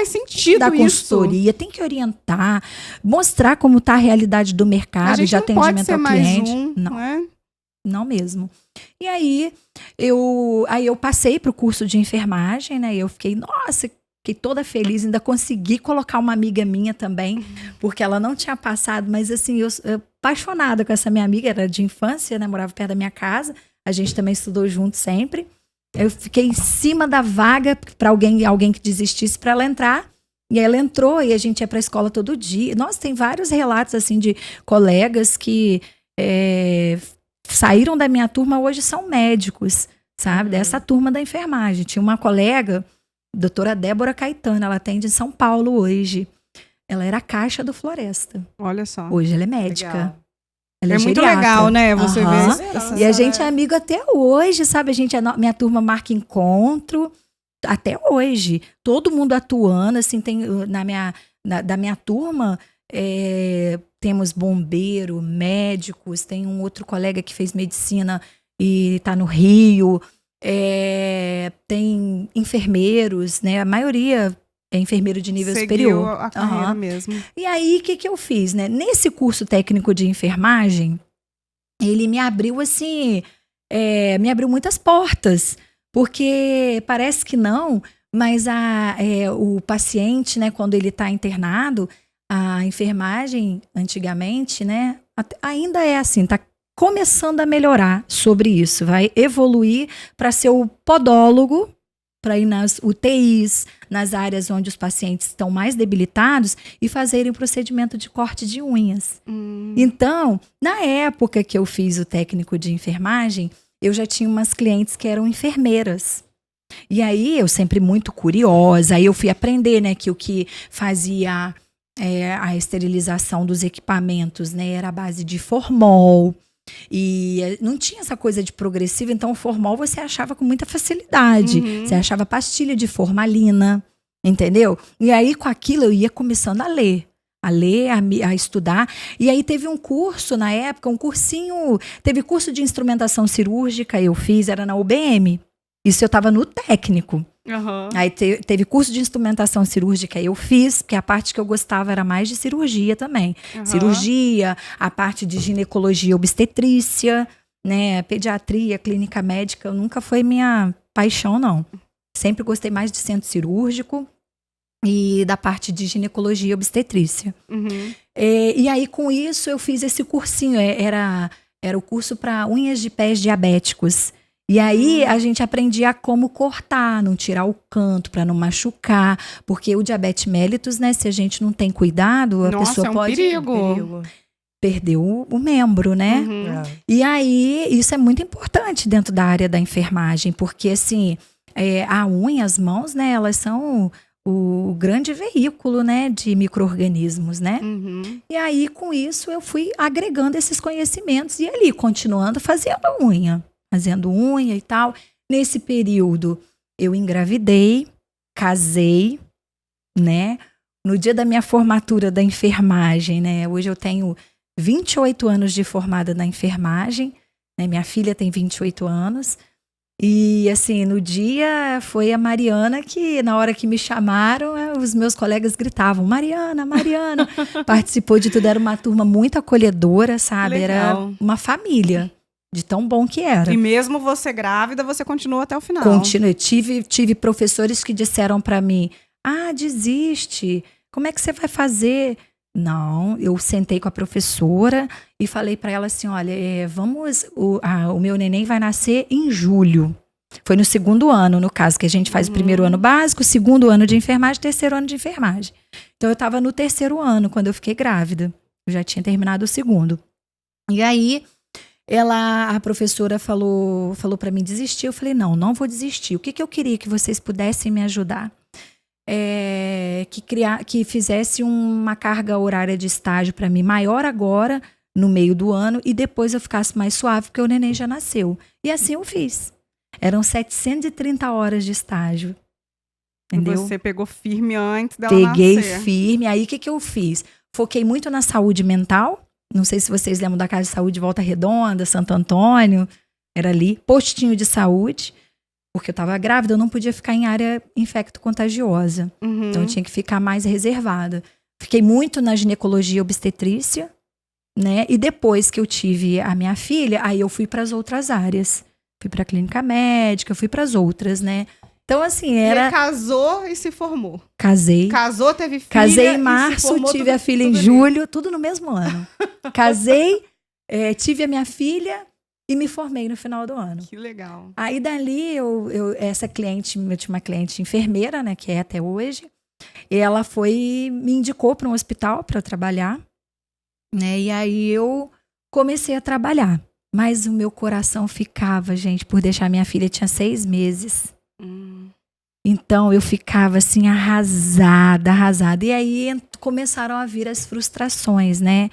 sentido da isso. Consultoria, tem que orientar, mostrar como está a realidade do mercado de atendimento ao cliente. Não mesmo. E aí eu passei para o curso de enfermagem, né? E eu fiquei toda feliz, ainda consegui colocar uma amiga minha também, porque ela não tinha passado, mas assim, eu apaixonada com essa minha amiga, era de infância, né? Morava perto da minha casa, a gente também estudou junto sempre. Eu fiquei em cima da vaga para alguém que desistisse para ela entrar. E ela entrou e a gente ia para a escola todo dia. Nossa, tem vários relatos assim de colegas que saíram da minha turma, hoje são médicos, sabe? Dessa turma da enfermagem. Tinha uma colega, doutora Débora Caetano, ela atende em São Paulo hoje. Ela era caixa do Floresta. Olha só. Hoje ela é médica. Legal. Ela é muito geriatra. legal, né? Você vê. E a gente é amigo até hoje, sabe? Minha turma marca encontro até hoje. Todo mundo atuando, assim, tem da minha turma, temos bombeiro, médicos, tem um outro colega que fez medicina e está no Rio, tem enfermeiros, né? A maioria é enfermeiro de nível superior. A carreira mesmo. E aí, o que eu fiz, né? Nesse curso técnico de enfermagem, ele me abriu, assim, me abriu muitas portas. Porque parece que não, mas o paciente, né, quando ele está internado, a enfermagem, antigamente, né, ainda é assim, está começando a melhorar sobre isso. Vai evoluir para ser o podólogo, para ir nas UTIs, nas áreas onde os pacientes estão mais debilitados e fazerem o procedimento de corte de unhas. Então, na época que eu fiz o técnico de enfermagem, eu já tinha umas clientes que eram enfermeiras. E aí, eu sempre muito curiosa, aí eu fui aprender, né, que o que fazia a esterilização dos equipamentos, né, era à base de formol. E não tinha essa coisa de progressiva, então o formol você achava com muita facilidade. Você achava pastilha de formalina, entendeu? E aí com aquilo eu ia começando a ler, a estudar. E aí teve um curso na época, teve curso de instrumentação cirúrgica, eu fiz, era na UBM. Isso eu estava no técnico. Aí teve curso de instrumentação cirúrgica, eu fiz, porque a parte que eu gostava era mais de cirurgia também. Cirurgia, a parte de ginecologia obstetrícia, né, pediatria, clínica médica, nunca foi minha paixão, não. Sempre gostei mais de centro cirúrgico e da parte de ginecologia obstetrícia. E aí com isso eu fiz esse cursinho, era o curso para unhas de pés diabéticos. E aí a gente aprendia como cortar, não tirar o canto para não machucar, porque o diabetes mellitus, né, se a gente não tem cuidado, a pessoa pode perder o membro, né? E aí isso é muito importante dentro da área da enfermagem, porque assim, a unha, as mãos, né, elas são o grande veículo, né, de micro-organismos, né? E aí com isso eu fui agregando esses conhecimentos e ali continuando fazendo unha e tal. Nesse período, eu engravidei, casei, né? No dia da minha formatura da enfermagem, né? Hoje eu tenho 28 anos de formada na enfermagem, né? Minha filha tem 28 anos. E, assim, no dia foi a Mariana que, na hora que me chamaram, os meus colegas gritavam, Mariana, Mariana. Participou de tudo, era uma turma muito acolhedora, sabe? Era uma família. De tão bom que era. E mesmo você grávida, você continuou até o final. Continuei. Tive professores que disseram para mim, desiste, como é que você vai fazer? Não, eu sentei com a professora e falei para ela assim, olha, o meu neném vai nascer em julho. Foi no 2º ano, no caso, que a gente faz o 1º ano básico, 2º ano de enfermagem, 3º ano de enfermagem. Então eu estava no 3º ano, quando eu fiquei grávida. Eu já tinha terminado o 2º. E aí a professora falou para mim desistir. Eu falei, não vou desistir. O que eu queria que vocês pudessem me ajudar? Que fizesse uma carga horária de estágio para mim maior agora, no meio do ano, e depois eu ficasse mais suave, porque o neném já nasceu. E assim eu fiz. Eram 730 horas de estágio. Entendeu? E você pegou firme antes dela nascer. Peguei firme. Aí o que eu fiz? Foquei muito na saúde mental. Não sei se vocês lembram da Casa de Saúde Volta Redonda, Santo Antônio, era ali, postinho de saúde, porque eu estava grávida, eu não podia ficar em área infecto-contagiosa, então eu tinha que ficar mais reservada. Fiquei muito na ginecologia obstetrícia, né, e depois que eu tive a minha filha, aí eu fui para as outras áreas, fui para a clínica médica, fui para as outras, né. Então, assim, Ele casou e se formou. Casei. Casou, teve filha. Casei em março, tive a filha em julho, tudo no mesmo ano. Casei, tive a minha filha e me formei no final do ano. Que legal. Aí dali, eu tinha uma cliente enfermeira, né, que é até hoje, e ela me indicou para um hospital para eu trabalhar, né, e aí eu comecei a trabalhar. Mas o meu coração ficava, gente, por deixar minha filha, tinha 6 meses. Então eu ficava assim arrasada. E aí começaram a vir as frustrações, né?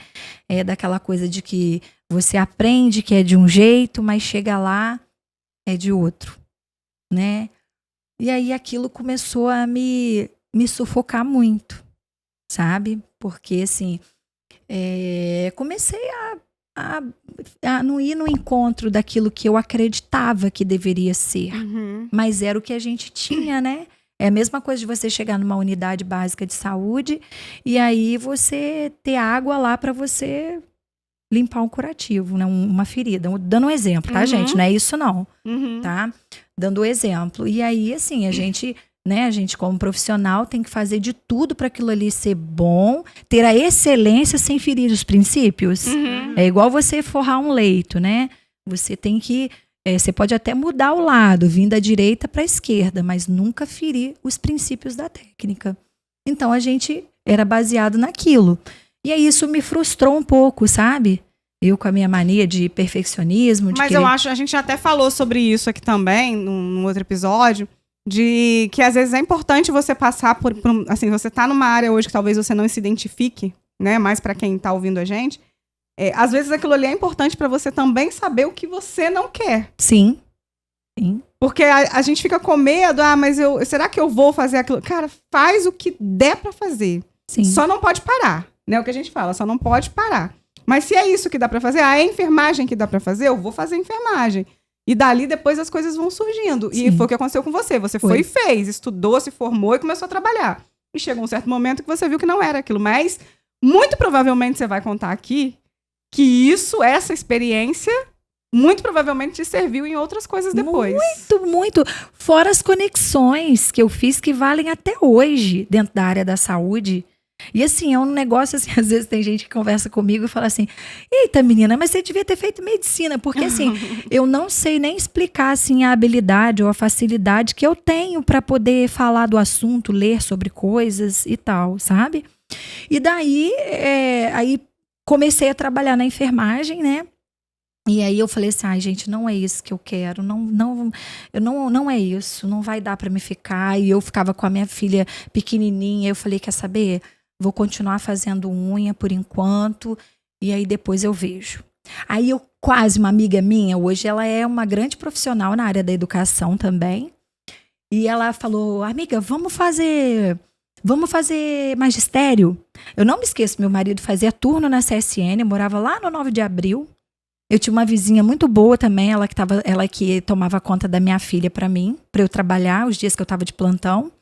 Daquela coisa de que você aprende que é de um jeito, mas chega lá, é de outro, né? E aí aquilo começou a me sufocar muito, sabe? Porque assim, comecei a não ir no encontro daquilo que eu acreditava que deveria ser. Mas era o que a gente tinha, né? É a mesma coisa de você chegar numa unidade básica de saúde e aí você ter água lá para você limpar um curativo, né? Uma ferida. Dando um exemplo, tá, gente? Não é isso não, tá? Dando exemplo. E aí, assim, a gente como profissional tem que fazer de tudo para aquilo ali ser bom, ter a excelência sem ferir os princípios. É igual você forrar um leito, né? Você tem que... você pode até mudar o lado, vindo da direita para a esquerda, mas nunca ferir os princípios da técnica. Então, a gente era baseado naquilo. E aí, isso me frustrou um pouco, sabe? Eu com a minha mania de perfeccionismo. Mas eu acho, a gente até falou sobre isso aqui também, num outro episódio, de que às vezes é importante você passar por assim, você tá numa área hoje que talvez você não se identifique, né? Mais para quem tá ouvindo a gente. Às vezes aquilo ali é importante para você também saber o que você não quer. Sim. Sim. Porque a gente fica com medo, mas será que eu vou fazer aquilo? Cara, faz o que der para fazer. Sim. Só não pode parar, né? O que a gente fala, só não pode parar. Mas se é isso que dá para fazer, é enfermagem que dá para fazer, eu vou fazer enfermagem. E dali depois as coisas vão surgindo. Sim. E foi o que aconteceu com você. Você foi e fez, estudou, se formou e começou a trabalhar. E chegou um certo momento que você viu que não era aquilo. Mas muito provavelmente você vai contar aqui que essa experiência, muito provavelmente te serviu em outras coisas depois. Muito, muito. Fora as conexões que eu fiz que valem até hoje dentro da área da saúde. E assim, é um negócio assim, às vezes tem gente que conversa comigo e fala assim, eita menina, mas você devia ter feito medicina, porque assim, eu não sei nem explicar assim a habilidade ou a facilidade que eu tenho para poder falar do assunto, ler sobre coisas e tal, sabe? E daí, aí comecei a trabalhar na enfermagem, né? E aí eu falei assim, gente, não é isso que eu quero, não é isso, não vai dar para me ficar. E eu ficava com a minha filha pequenininha, eu falei, quer saber? Vou continuar fazendo unha por enquanto, e aí depois eu vejo. Aí uma amiga minha, hoje ela é uma grande profissional na área da educação também, e ela falou, amiga, vamos fazer magistério? Eu não me esqueço, meu marido fazia turno na CSN, eu morava lá no 9 de abril, eu tinha uma vizinha muito boa também, ela que tomava conta da minha filha para mim, para eu trabalhar os dias que eu estava de plantão.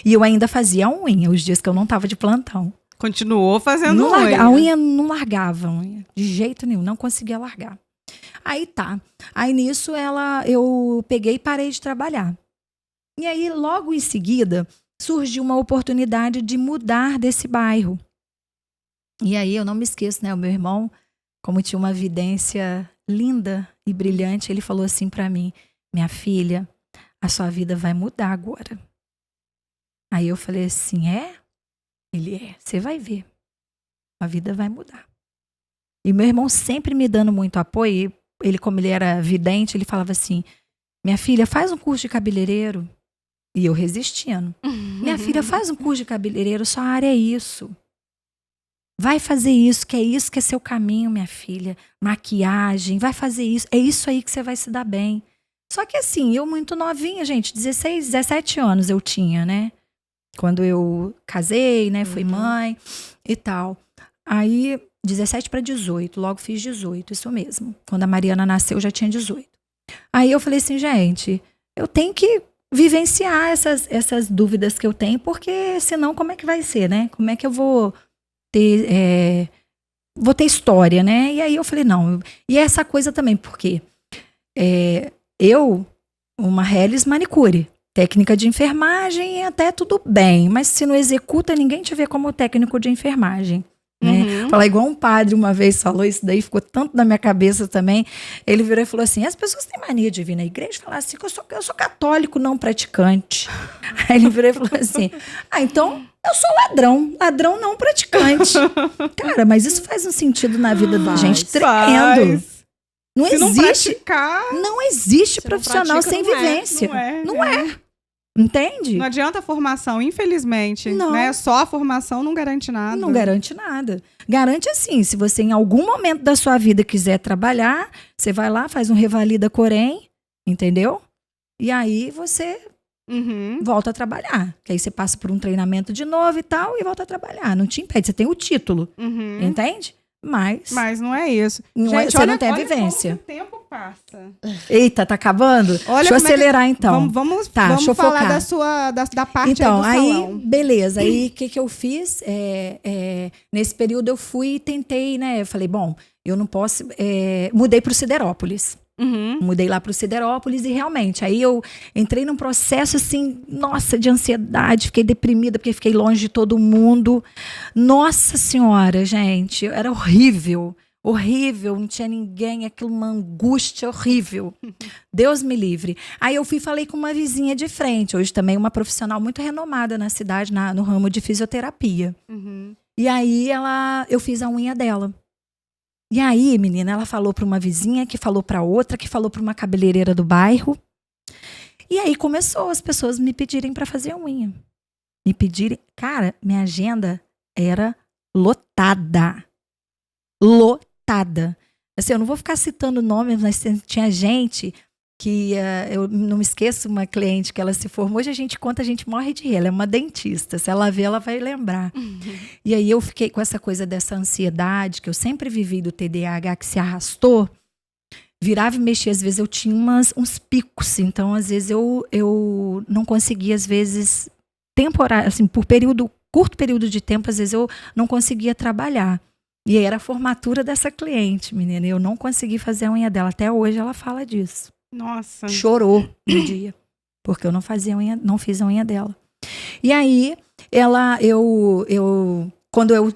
E eu ainda fazia unha os dias que eu não estava de plantão. Continuou fazendo unha. A unha não largava, de jeito nenhum, não conseguia largar. Aí tá. Aí nisso eu peguei e parei de trabalhar. E aí logo em seguida surgiu uma oportunidade de mudar desse bairro. E aí eu não me esqueço, né? O meu irmão, como tinha uma vidência linda e brilhante, ele falou assim pra mim, minha filha, a sua vida vai mudar agora. Aí eu falei assim, Ele você vai ver. A vida vai mudar. E meu irmão sempre me dando muito apoio. Ele, como ele era vidente, ele falava assim, minha filha, faz um curso de cabeleireiro. E eu resistindo. Minha filha, faz um curso de cabeleireiro, sua área é isso. Vai fazer isso que é seu caminho, minha filha. Maquiagem, vai fazer isso. É isso aí que você vai se dar bem. Só que assim, eu muito novinha, gente, 16, 17 anos eu tinha, né? Quando eu casei, né, fui mãe e tal. Aí, 17 para 18, logo fiz 18, isso mesmo. Quando a Mariana nasceu, eu já tinha 18. Aí eu falei assim, gente, eu tenho que vivenciar essas dúvidas que eu tenho, porque senão como é que vai ser, né? Como é que eu vou ter história, né? E aí eu falei, não. E essa coisa também, porque uma Helles manicure, técnica de enfermagem, até tudo bem, mas se não executa, ninguém te vê como técnico de enfermagem. Né? Falar igual um padre uma vez falou, isso daí ficou tanto na minha cabeça também. Ele virou e falou assim, as pessoas têm mania de vir na igreja e falar assim, que eu sou católico não praticante. Aí ele virou e falou assim, então eu sou ladrão não praticante. Cara, mas isso faz um sentido na vida da gente tremendo. Não existe profissional sem vivência. Não é. Entende? Não adianta a formação, infelizmente. Não. Né? Só a formação não garante nada. Não garante nada. Garante assim, se você em algum momento da sua vida quiser trabalhar, você vai lá, faz um Revalida Corém, entendeu? E aí você volta a trabalhar. Que aí você passa por um treinamento de novo e tal, e volta a trabalhar. Não te impede, você tem o título. Entende? Mas não é isso. Gente, você não tem a vivência. Como o tempo passa. Eita, tá acabando? Deixa eu acelerar então. Vamos deixa eu falar focar. da parte então, aí do salão. Beleza. Aí o que eu fiz? Nesse período eu fui e tentei, né? Eu falei, bom, eu não posso. Mudei pro Siderópolis. Mudei lá pro Siderópolis e realmente, aí eu entrei num processo assim, nossa, de ansiedade, fiquei deprimida porque fiquei longe de todo mundo. Nossa senhora, gente, era horrível, não tinha ninguém, aquilo uma angústia horrível. Deus me livre. Aí eu falei com uma vizinha de frente, hoje também uma profissional muito renomada na cidade, no ramo de fisioterapia. E aí eu fiz a unha dela. E aí, menina, ela falou para uma vizinha, que falou para outra, que falou para uma cabeleireira do bairro. E aí começou as pessoas me pedirem para fazer unha. Me pedirem. Cara, minha agenda era lotada. Lotada. Assim, eu não vou ficar citando nomes, mas tinha gente que eu não me esqueço, uma cliente que ela se formou, hoje a gente conta, a gente morre de rir, ela é uma dentista, se ela ver, ela vai lembrar. E aí eu fiquei com essa coisa dessa ansiedade, que eu sempre vivi do TDAH, que se arrastou, virava e mexia, às vezes eu tinha uns picos, então às vezes eu não conseguia, às vezes, assim, por curto período de tempo, às vezes eu não conseguia trabalhar. E aí era a formatura dessa cliente, menina, eu não consegui fazer a unha dela, até hoje ela fala disso. Nossa. Chorou no dia, porque eu não fiz a unha dela. E aí, quando eu,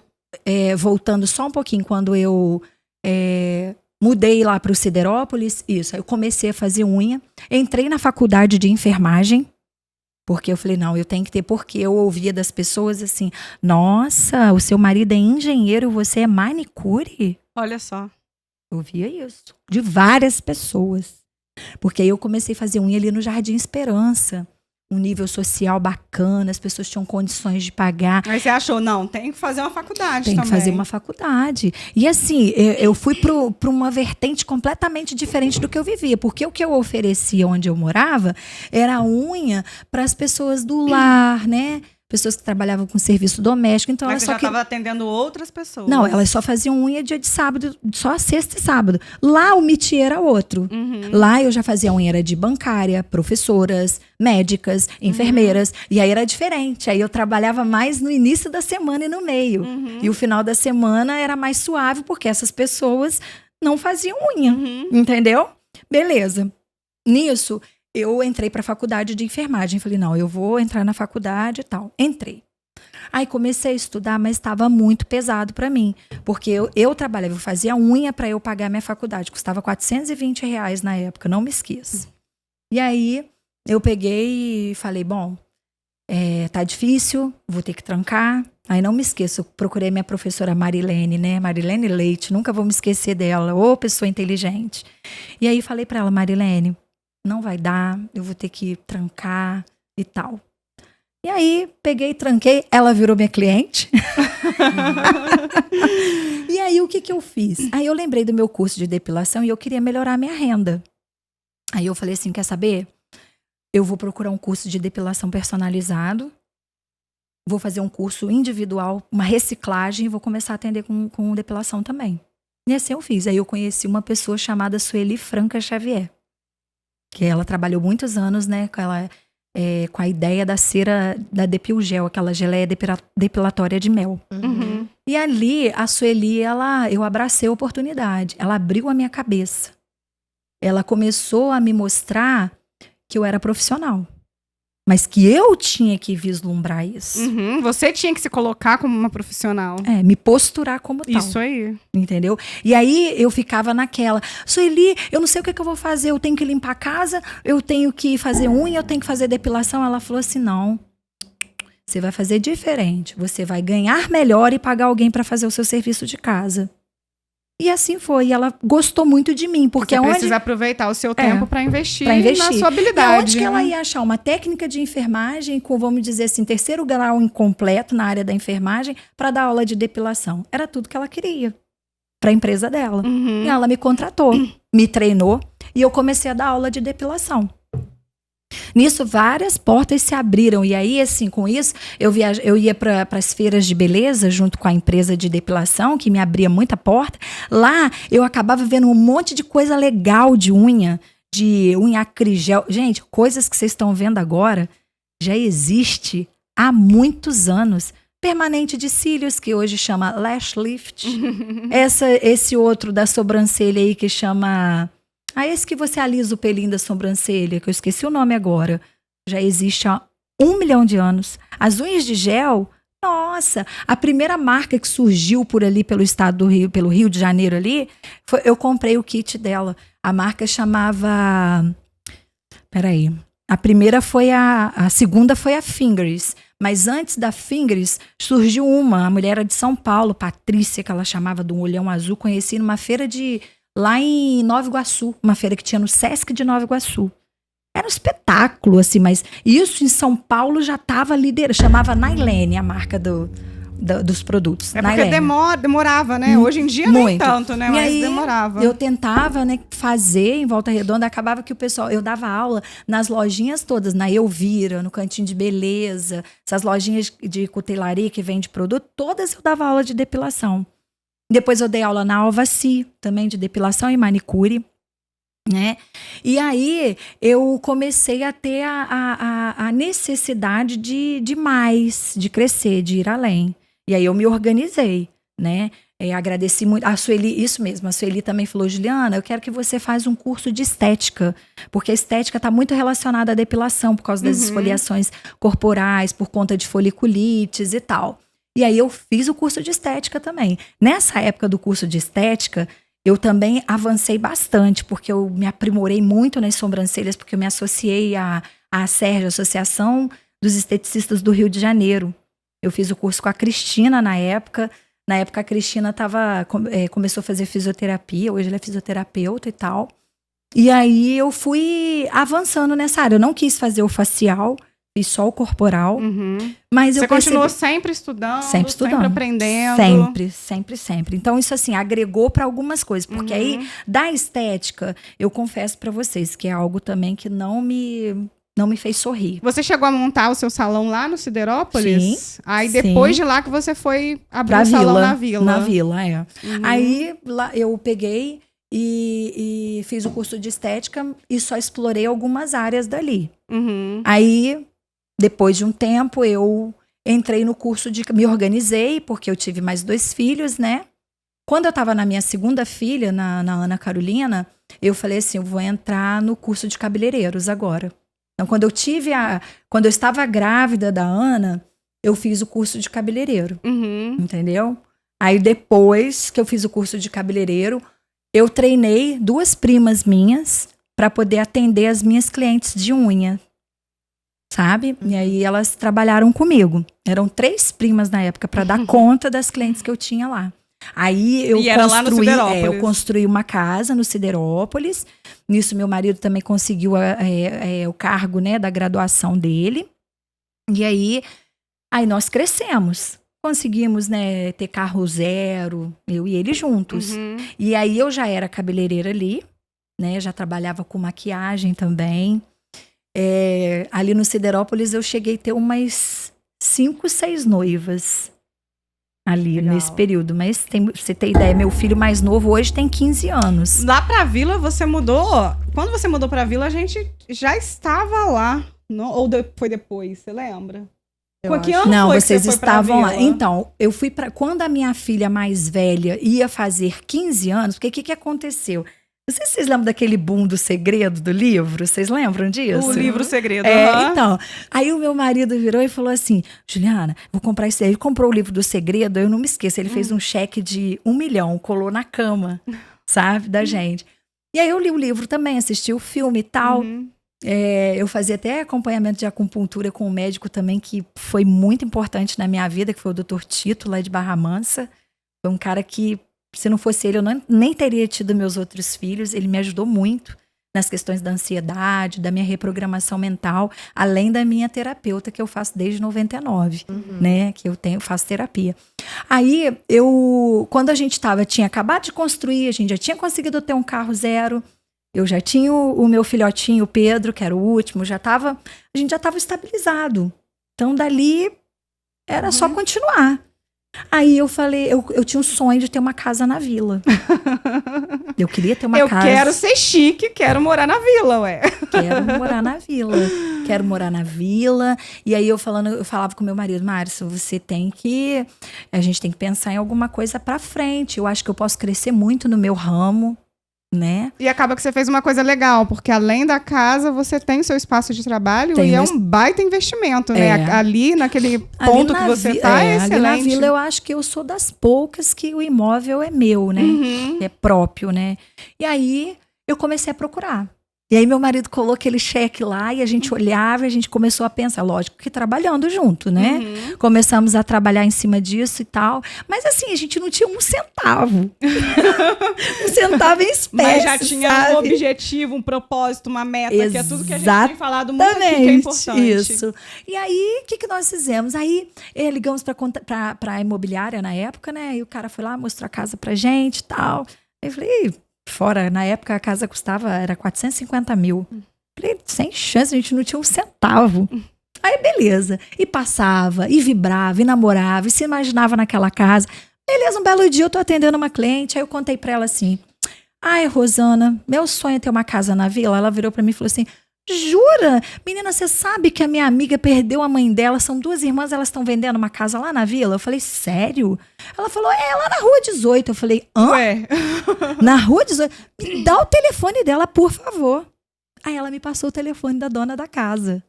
voltando só um pouquinho, quando eu mudei lá para o Siderópolis, isso, aí eu comecei a fazer unha, entrei na faculdade de enfermagem, porque eu falei, não, eu tenho que ter, porque eu ouvia das pessoas assim, nossa, o seu marido é engenheiro e você é manicure? Olha só. Eu ouvia isso, de várias pessoas. Porque aí eu comecei a fazer unha ali no Jardim Esperança. Um nível social bacana, as pessoas tinham condições de pagar. Aí você achou, não, tem que fazer uma faculdade também. Tem que fazer uma faculdade. E assim, eu fui para uma vertente completamente diferente do que eu vivia. Porque o que eu oferecia onde eu morava era unha para as pessoas do lar, né? Pessoas que trabalhavam com serviço doméstico. Então mas você já estava atendendo outras pessoas. Não, elas só faziam unha dia de sábado, só sexta e sábado. Lá o métier era outro. Lá eu já fazia unha era de bancária, professoras, médicas, enfermeiras. E aí era diferente. Aí eu trabalhava mais no início da semana e no meio. E o final da semana era mais suave, porque essas pessoas não faziam unha. Entendeu? Beleza. Nisso, eu entrei para a faculdade de enfermagem. Falei, não, eu vou entrar na faculdade e tal. Entrei. Aí comecei a estudar, mas estava muito pesado para mim. Porque eu trabalhava, eu fazia unha para eu pagar minha faculdade. Custava R$420 na época, não me esqueço. E aí eu peguei e falei, bom, tá difícil, vou ter que trancar. Aí não me esqueço, procurei minha professora Marilene, né? Marilene Leite, nunca vou me esquecer dela. Ô, pessoa inteligente. E aí falei para ela, Marilene, não vai dar, eu vou ter que trancar e tal. E aí, peguei e tranquei, ela virou minha cliente. E aí, o que eu fiz? Aí eu lembrei do meu curso de depilação e eu queria melhorar a minha renda. Aí eu falei assim, quer saber? Eu vou procurar um curso de depilação personalizado, vou fazer um curso individual, uma reciclagem e vou começar a atender com depilação também. E assim eu fiz. Aí eu conheci uma pessoa chamada Sueli Franca Xavier. Que ela trabalhou muitos anos, né, com a ideia da cera da Depilgel, aquela geleia depilatória de mel. E ali, a Sueli, eu abracei a oportunidade. Ela abriu a minha cabeça. Ela começou a me mostrar que eu era profissional. Mas que eu tinha que vislumbrar isso. Você tinha que se colocar como uma profissional. Me posturar como tal. Isso aí. Entendeu? E aí eu ficava naquela, Sueli, eu não sei o que eu vou fazer, eu tenho que limpar a casa, eu tenho que fazer unha, eu tenho que fazer depilação. Ela falou assim, não, você vai fazer diferente, você vai ganhar melhor e pagar alguém para fazer o seu serviço de casa. E assim foi, e ela gostou muito de mim, porque você precisa aproveitar o seu tempo para investir na sua habilidade. E onde que ela ia achar uma técnica de enfermagem com, vamos dizer assim, 3º grau incompleto na área da enfermagem para dar aula de depilação? Era tudo que ela queria para a empresa dela. E ela me contratou, me treinou e eu comecei a dar aula de depilação. Nisso, várias portas se abriram. E aí, assim, com isso, eu ia para as feiras de beleza, junto com a empresa de depilação, que me abria muita porta. Lá, eu acabava vendo um monte de coisa legal de unha acrigel. Gente, coisas que vocês estão vendo agora, já existe há muitos anos. Permanente de cílios, que hoje chama lash lift. Esse outro da sobrancelha aí, que chama... esse que você alisa o pelinho da sobrancelha, que eu esqueci o nome agora, já existe há 1 milhão de anos. As unhas de gel, nossa, a primeira marca que surgiu por ali, pelo estado do Rio, pelo Rio de Janeiro ali, eu comprei o kit dela. A marca chamava... Peraí. A primeira foi a segunda foi a Fingers. Mas antes da Fingers, surgiu a mulher era de São Paulo, Patrícia, que ela chamava do olhão azul, conheci numa feira lá em Nova Iguaçu, uma feira que tinha no Sesc de Nova Iguaçu. Era um espetáculo, assim, mas isso em São Paulo já estava liderando. Chamava Nailene, a marca dos produtos. É porque Nailene. demorava, né? Hoje em dia nem Muito. tanto, né? E Mas aí, demorava. eu tentava, né, fazer em Volta Redonda, acabava que o pessoal, eu dava aula nas lojinhas todas, na Elvira, no Cantinho de Beleza, essas lojinhas de cutelaria que vende produto, todas eu dava aula de depilação. Depois eu dei aula na Alvaci, também de depilação e manicure, né? E aí eu comecei a ter a necessidade de mais, de crescer, de ir além. E aí eu me organizei, né? Agradeci muito. A Sueli, isso mesmo, a Sueli também falou, Juliana, eu quero que você faça um curso de estética, porque a estética está muito relacionada à depilação, por causa das esfoliações corporais, por conta de foliculites e tal. E aí eu fiz o curso de estética também. Nessa época do curso de estética, eu também avancei bastante, porque eu me aprimorei muito nas sobrancelhas, porque eu me associei à ASERJ, Associação dos Esteticistas do Rio de Janeiro. Eu fiz o curso com a Cristina na época. Na época a Cristina começou a fazer fisioterapia, hoje ela é fisioterapeuta e tal. E aí eu fui avançando nessa área. Eu não quis fazer o facial, fiz só o corporal. Mas Você continuou sempre estudando, sempre aprendendo. Sempre. Então isso assim, agregou para algumas coisas. Porque aí, da estética, eu confesso para vocês que é algo também que não me fez sorrir. Você chegou a montar o seu salão lá no Siderópolis? Sim. Aí depois de lá que você foi abrir o salão na Vila. Na Vila, é. Aí lá eu peguei e fiz o curso de estética e só explorei algumas áreas dali. Aí, depois de um tempo, eu entrei no curso me organizei, porque eu tive mais 2 filhos, né? Quando eu estava na minha segunda filha, na Ana Carolina, eu falei assim, eu vou entrar no curso de cabeleireiros agora. Então, quando eu estava grávida da Ana, eu fiz o curso de cabeleireiro, entendeu? Aí depois que eu fiz o curso de cabeleireiro, eu treinei 2 primas minhas para poder atender as minhas clientes de unha, sabe? E aí elas trabalharam comigo. Eram 3 primas na época para dar conta das clientes que eu tinha lá. Aí eu construí uma casa no Siderópolis. Nisso meu marido também conseguiu o cargo, né, da graduação dele. E aí nós crescemos. Conseguimos, né, ter carro zero, eu e ele juntos. E aí eu já era cabeleireira ali, né, já trabalhava com maquiagem também. Ali no Siderópolis eu cheguei a ter umas 5, 6 noivas. Ali, legal, nesse período. Mas pra você ter ideia, meu filho mais novo hoje tem 15 anos. Lá pra Vila você mudou? Quando você mudou pra Vila, a gente já estava lá. Ou foi depois, você lembra? Que ano não, foi vocês que você estavam foi pra lá. Vila? Então, eu fui pra... Quando a minha filha mais velha ia fazer 15 anos, porque o que aconteceu? Não sei se vocês lembram daquele boom do Segredo do livro. Vocês lembram disso? O livro Segredo. Então, aí o meu marido virou e falou assim, Juliana, vou comprar isso aí. Ele comprou o livro do Segredo, eu não me esqueço. Ele fez um cheque de 1 milhão, colou na cama, sabe, da gente. E aí eu li o livro também, assisti o filme e tal. Eu fazia até acompanhamento de acupuntura com um médico também, que foi muito importante na minha vida, que foi o Dr. Tito, lá de Barra Mansa. Foi um cara que... Se não fosse ele, eu nem teria tido meus outros filhos. Ele me ajudou muito nas questões da ansiedade, da minha reprogramação mental, além da minha terapeuta, que eu faço desde 99, né? Que faço terapia. Aí, quando a gente tinha acabado de construir, a gente já tinha conseguido ter um carro zero, eu já tinha o meu filhotinho, o Pedro, que era o último, a gente já estava estabilizado. Então, dali, era só continuar. Aí eu falei, eu tinha um sonho de ter uma casa na Vila. Eu queria ter uma casa. Eu quero ser chique, quero morar na Vila, ué. Quero morar na Vila. Quero morar na Vila. E aí eu falava com meu marido, Márcio, a gente tem que pensar em alguma coisa pra frente. Eu acho que eu posso crescer muito no meu ramo, né? E acaba que você fez uma coisa legal, porque além da casa, você tem o seu espaço de trabalho e é um baita investimento, né? Ali, naquele ponto que você tá, é excelente. Ali na Vila, eu acho que eu sou das poucas que o imóvel é meu, né? É próprio, né? E aí, eu comecei a procurar. E aí meu marido colocou aquele cheque lá e a gente olhava e a gente começou a pensar, lógico que trabalhando junto, né? Começamos a trabalhar em cima disso e tal. Mas assim, a gente não tinha um centavo. Um centavo em espécie, Mas já tinha sabe? um objetivo, um propósito, uma meta, que é tudo que a gente tem falado muito aqui, que é Exatamente, importante. isso. E aí, o que nós fizemos? Aí, ligamos para a imobiliária na época, né? E o cara foi lá, mostrou a casa pra gente e tal. Aí eu falei, fora, na época a casa era 450 mil. Falei, sem chance, a gente não tinha um centavo. Aí, beleza. E passava, e vibrava, e namorava, e se imaginava naquela casa. Beleza, um belo dia eu tô atendendo uma cliente, aí eu contei pra ela assim, ai, Rosana, meu sonho é ter uma casa na vila. Ela virou pra mim e falou assim, jura? Menina, você sabe que a minha amiga perdeu a mãe dela, são 2 irmãs, elas estão vendendo uma casa lá na vila? Eu falei, sério? Ela falou, lá na Rua 18. Eu falei, hã? Ué. Na Rua 18? Me dá o telefone dela, por favor. Aí ela me passou o telefone da dona da casa.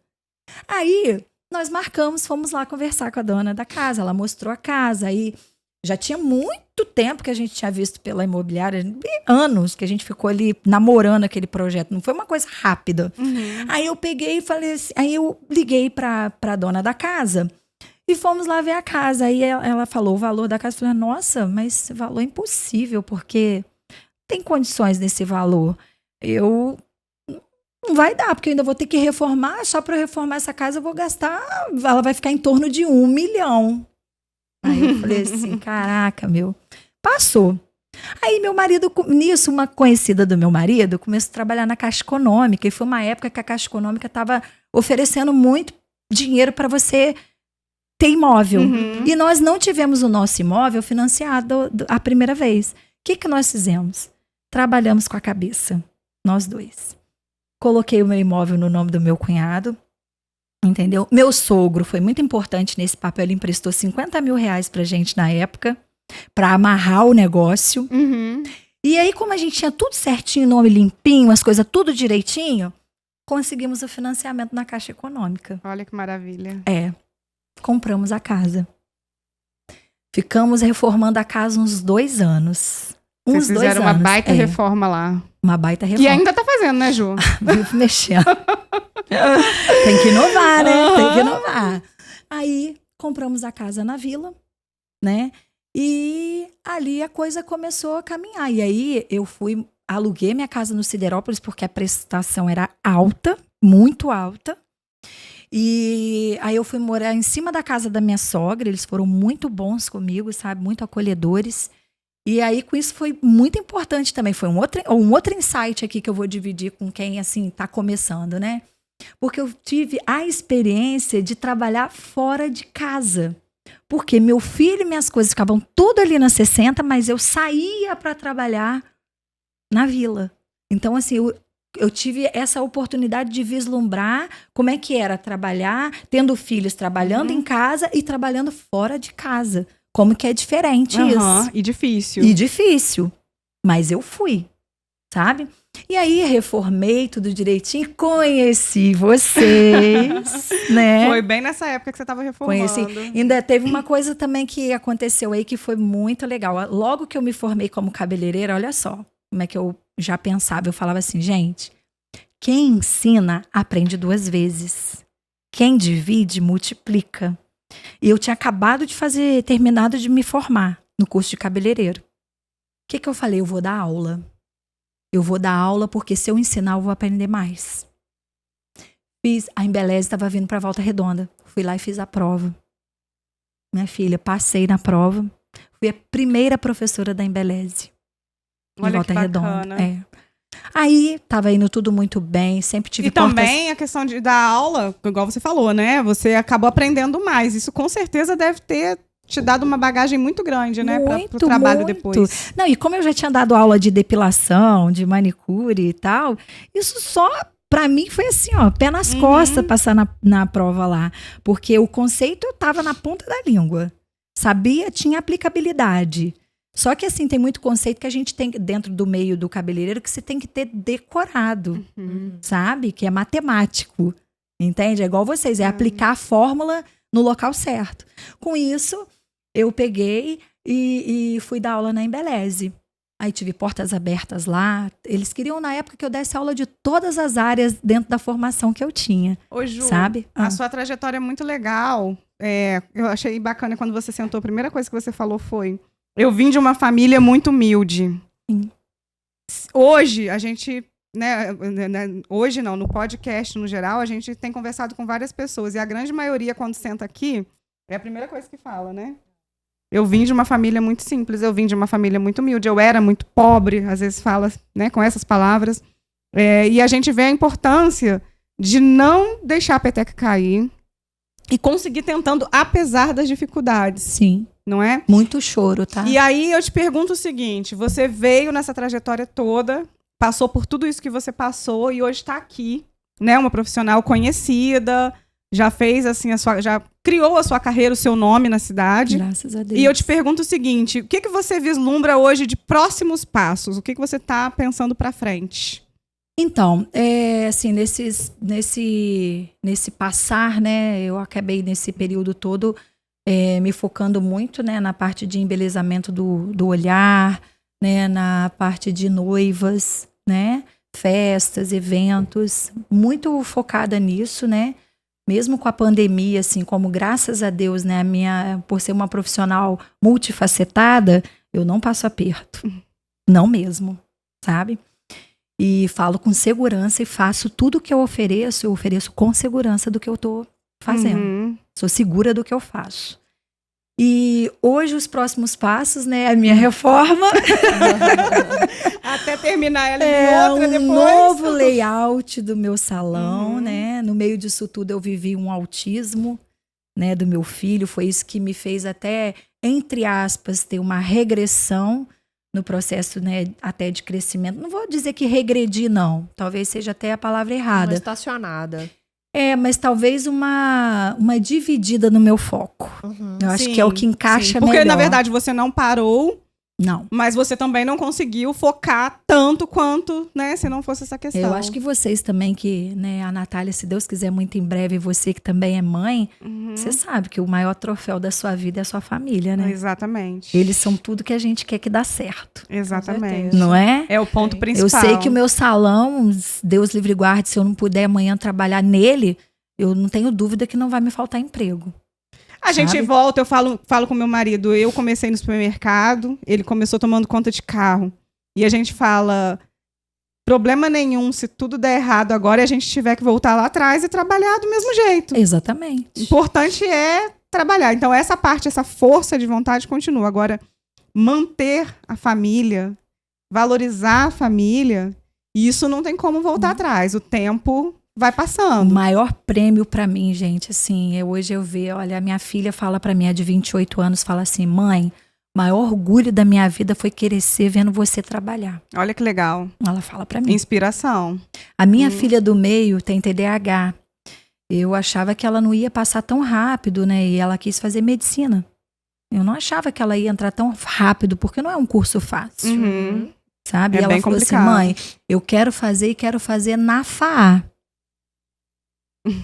Aí nós marcamos, fomos lá conversar com a dona da casa, ela mostrou a casa, aí já tinha muito tempo que a gente tinha visto pela imobiliária, anos que a gente ficou ali namorando aquele projeto, não foi uma coisa rápida. Aí eu peguei e falei assim, aí eu liguei pra dona da casa e fomos lá ver a casa. Aí ela falou o valor da casa, eu falei, nossa, mas esse valor é impossível, porque tem condições nesse valor. Não vai dar, porque eu ainda vou ter que reformar, só para reformar essa casa eu vou gastar, ela vai ficar em torno de 1 milhão. Aí eu falei assim, caraca, passou. Aí meu marido, nisso, uma conhecida do meu marido, começou a trabalhar na Caixa Econômica, e foi uma época que a Caixa Econômica estava oferecendo muito dinheiro para você ter imóvel. E nós não tivemos o nosso imóvel financiado a primeira vez. O que nós fizemos? Trabalhamos com a cabeça, nós dois. Coloquei o meu imóvel no nome do meu cunhado, entendeu? Meu sogro foi muito importante nesse papel, ele emprestou 50 mil reais pra gente na época, pra amarrar o negócio. E aí, como a gente tinha tudo certinho, nome limpinho, as coisas tudo direitinho, conseguimos o financiamento na Caixa Econômica. Olha que maravilha. Compramos a casa. Ficamos reformando a casa uns 2 anos. Vocês fizeram uma baita reforma lá. Uma baita reforma. E ainda tá fazendo, né, Ju? Vivo mexendo. Tem que inovar, né? Tem que inovar. Aí, compramos a casa na vila, né? E ali a coisa começou a caminhar. E aí, aluguei minha casa no Siderópolis, porque a prestação era alta, muito alta. E aí eu fui morar em cima da casa da minha sogra, eles foram muito bons comigo, sabe? Muito acolhedores. E aí, com isso, foi muito importante também. Foi um outro insight aqui que eu vou dividir com quem, assim, tá começando, né? Porque eu tive a experiência de trabalhar fora de casa. Porque meu filho e minhas coisas ficavam tudo ali na 60, mas eu saía para trabalhar na vila. Então, assim, eu tive essa oportunidade de vislumbrar como é que era trabalhar, tendo filhos trabalhando em casa e trabalhando fora de casa. Como que é diferente isso. E difícil. E difícil. Mas eu fui, sabe? E aí reformei tudo direitinho, conheci vocês, né? Foi bem nessa época que você estava reformando. Conheci. Ainda teve uma coisa também que aconteceu aí que foi muito legal. Logo que eu me formei como cabeleireira, olha só como é que eu já pensava. Eu falava assim, gente, quem ensina aprende 2 vezes. Quem divide, multiplica. E eu tinha acabado de terminado de me formar no curso de cabeleireiro. O que eu falei? Eu vou dar aula. Eu vou dar aula porque se eu ensinar eu vou aprender mais. A Embeleze estava vindo para Volta Redonda. Fui lá e fiz a prova. Minha filha, passei na prova. Fui a primeira professora da Embeleze. Olha Volta que Redonda. Aí, tava indo tudo muito bem, sempre tive também a questão da aula, igual você falou, né? Você acabou aprendendo mais. Isso com certeza deve ter te dado uma bagagem muito grande, né? Pro trabalho depois. Não, e como eu já tinha dado aula de depilação, de manicure e tal, isso só, pra mim, foi assim, ó, pé nas costas passar na prova lá. Porque o conceito eu tava na ponta da língua. Sabia, tinha aplicabilidade. Só que assim, tem muito conceito que a gente tem dentro do meio do cabeleireiro que você tem que ter decorado, sabe? Que é matemático, entende? É igual vocês, é aplicar a fórmula no local certo. Com isso, eu peguei e fui dar aula na Embeleze. Aí tive portas abertas lá. Eles queriam, na época, que eu desse aula de todas as áreas dentro da formação que eu tinha. Ô, Ju, sabe? a sua trajetória é muito legal. Eu achei bacana quando você sentou. A primeira coisa que você falou foi: eu vim de uma família muito humilde. Sim. Hoje, a gente... hoje não, no podcast no geral, a gente tem conversado com várias pessoas. E a grande maioria, quando senta aqui, é a primeira coisa que fala, né? Eu vim de uma família muito simples, eu vim de uma família muito humilde, eu era muito pobre, às vezes fala, né, com essas palavras. E a gente vê a importância de não deixar a peteca cair e conseguir tentando, apesar das dificuldades. Sim. Não é? Muito choro, tá? E aí eu te pergunto o seguinte, você veio nessa trajetória toda, passou por tudo isso que você passou e hoje está aqui, né, uma profissional conhecida, já fez assim já criou a sua carreira, o seu nome na cidade. Graças a Deus. E eu te pergunto o seguinte, o que você vislumbra hoje de próximos passos? O que você está pensando para frente? Então, assim, nesse passar, né, eu acabei nesse período todo me focando muito, né, na parte de embelezamento do olhar, né, na parte de noivas, né, festas, eventos, muito focada nisso, né. Mesmo com a pandemia, assim, como graças a Deus, né, por ser uma profissional multifacetada, eu não passo aperto. Não mesmo, sabe? E falo com segurança e faço tudo que eu ofereço com segurança do que eu tô fazendo. Uhum. Sou segura do que eu faço. E hoje os próximos passos, né, a minha reforma. Até terminar ela em outra depois. Novo layout do meu salão, né? No meio disso tudo eu vivi um autismo, né, do meu filho. Foi isso que me fez até, entre aspas, ter uma regressão no processo, né, até de crescimento. Não vou dizer que regredi, não. Talvez seja até a palavra errada. Uma estacionada. Mas talvez uma dividida no meu foco. Uhum. Eu acho que é o que encaixa melhor. Porque, na verdade, você não parou, não, mas você também não conseguiu focar tanto quanto, né, se não fosse essa questão. Eu acho que vocês também, que, né, a Natália, se Deus quiser, muito em breve, você que também é mãe, você sabe que o maior troféu da sua vida é a sua família, né? Exatamente. Eles são tudo que a gente quer que dá certo. Exatamente. Não é? É o ponto principal. Eu sei que o meu salão, Deus livre e guarde, se eu não puder amanhã trabalhar nele, eu não tenho dúvida que não vai me faltar emprego. A gente volta, eu falo com meu marido, eu comecei no supermercado, ele começou tomando conta de carro. E a gente fala, problema nenhum se tudo der errado agora e a gente tiver que voltar lá atrás e trabalhar do mesmo jeito. Exatamente. Importante é trabalhar. Então essa parte, essa força de vontade continua. Agora, manter a família, valorizar a família, isso não tem como voltar atrás. O tempo vai passando. O maior prêmio pra mim, gente, assim, hoje eu vejo, olha, a minha filha fala pra mim, a de 28 anos, fala assim, mãe, o maior orgulho da minha vida foi crescer vendo você trabalhar. Olha que legal. Ela fala pra mim. Inspiração. A minha filha do meio tem TDAH. Eu achava que ela não ia passar tão rápido, né, e ela quis fazer medicina. Eu não achava que ela ia entrar tão rápido, porque não é um curso fácil, sabe? E ela bem falou complicado. assim, mãe, eu quero fazer e quero fazer na FAA.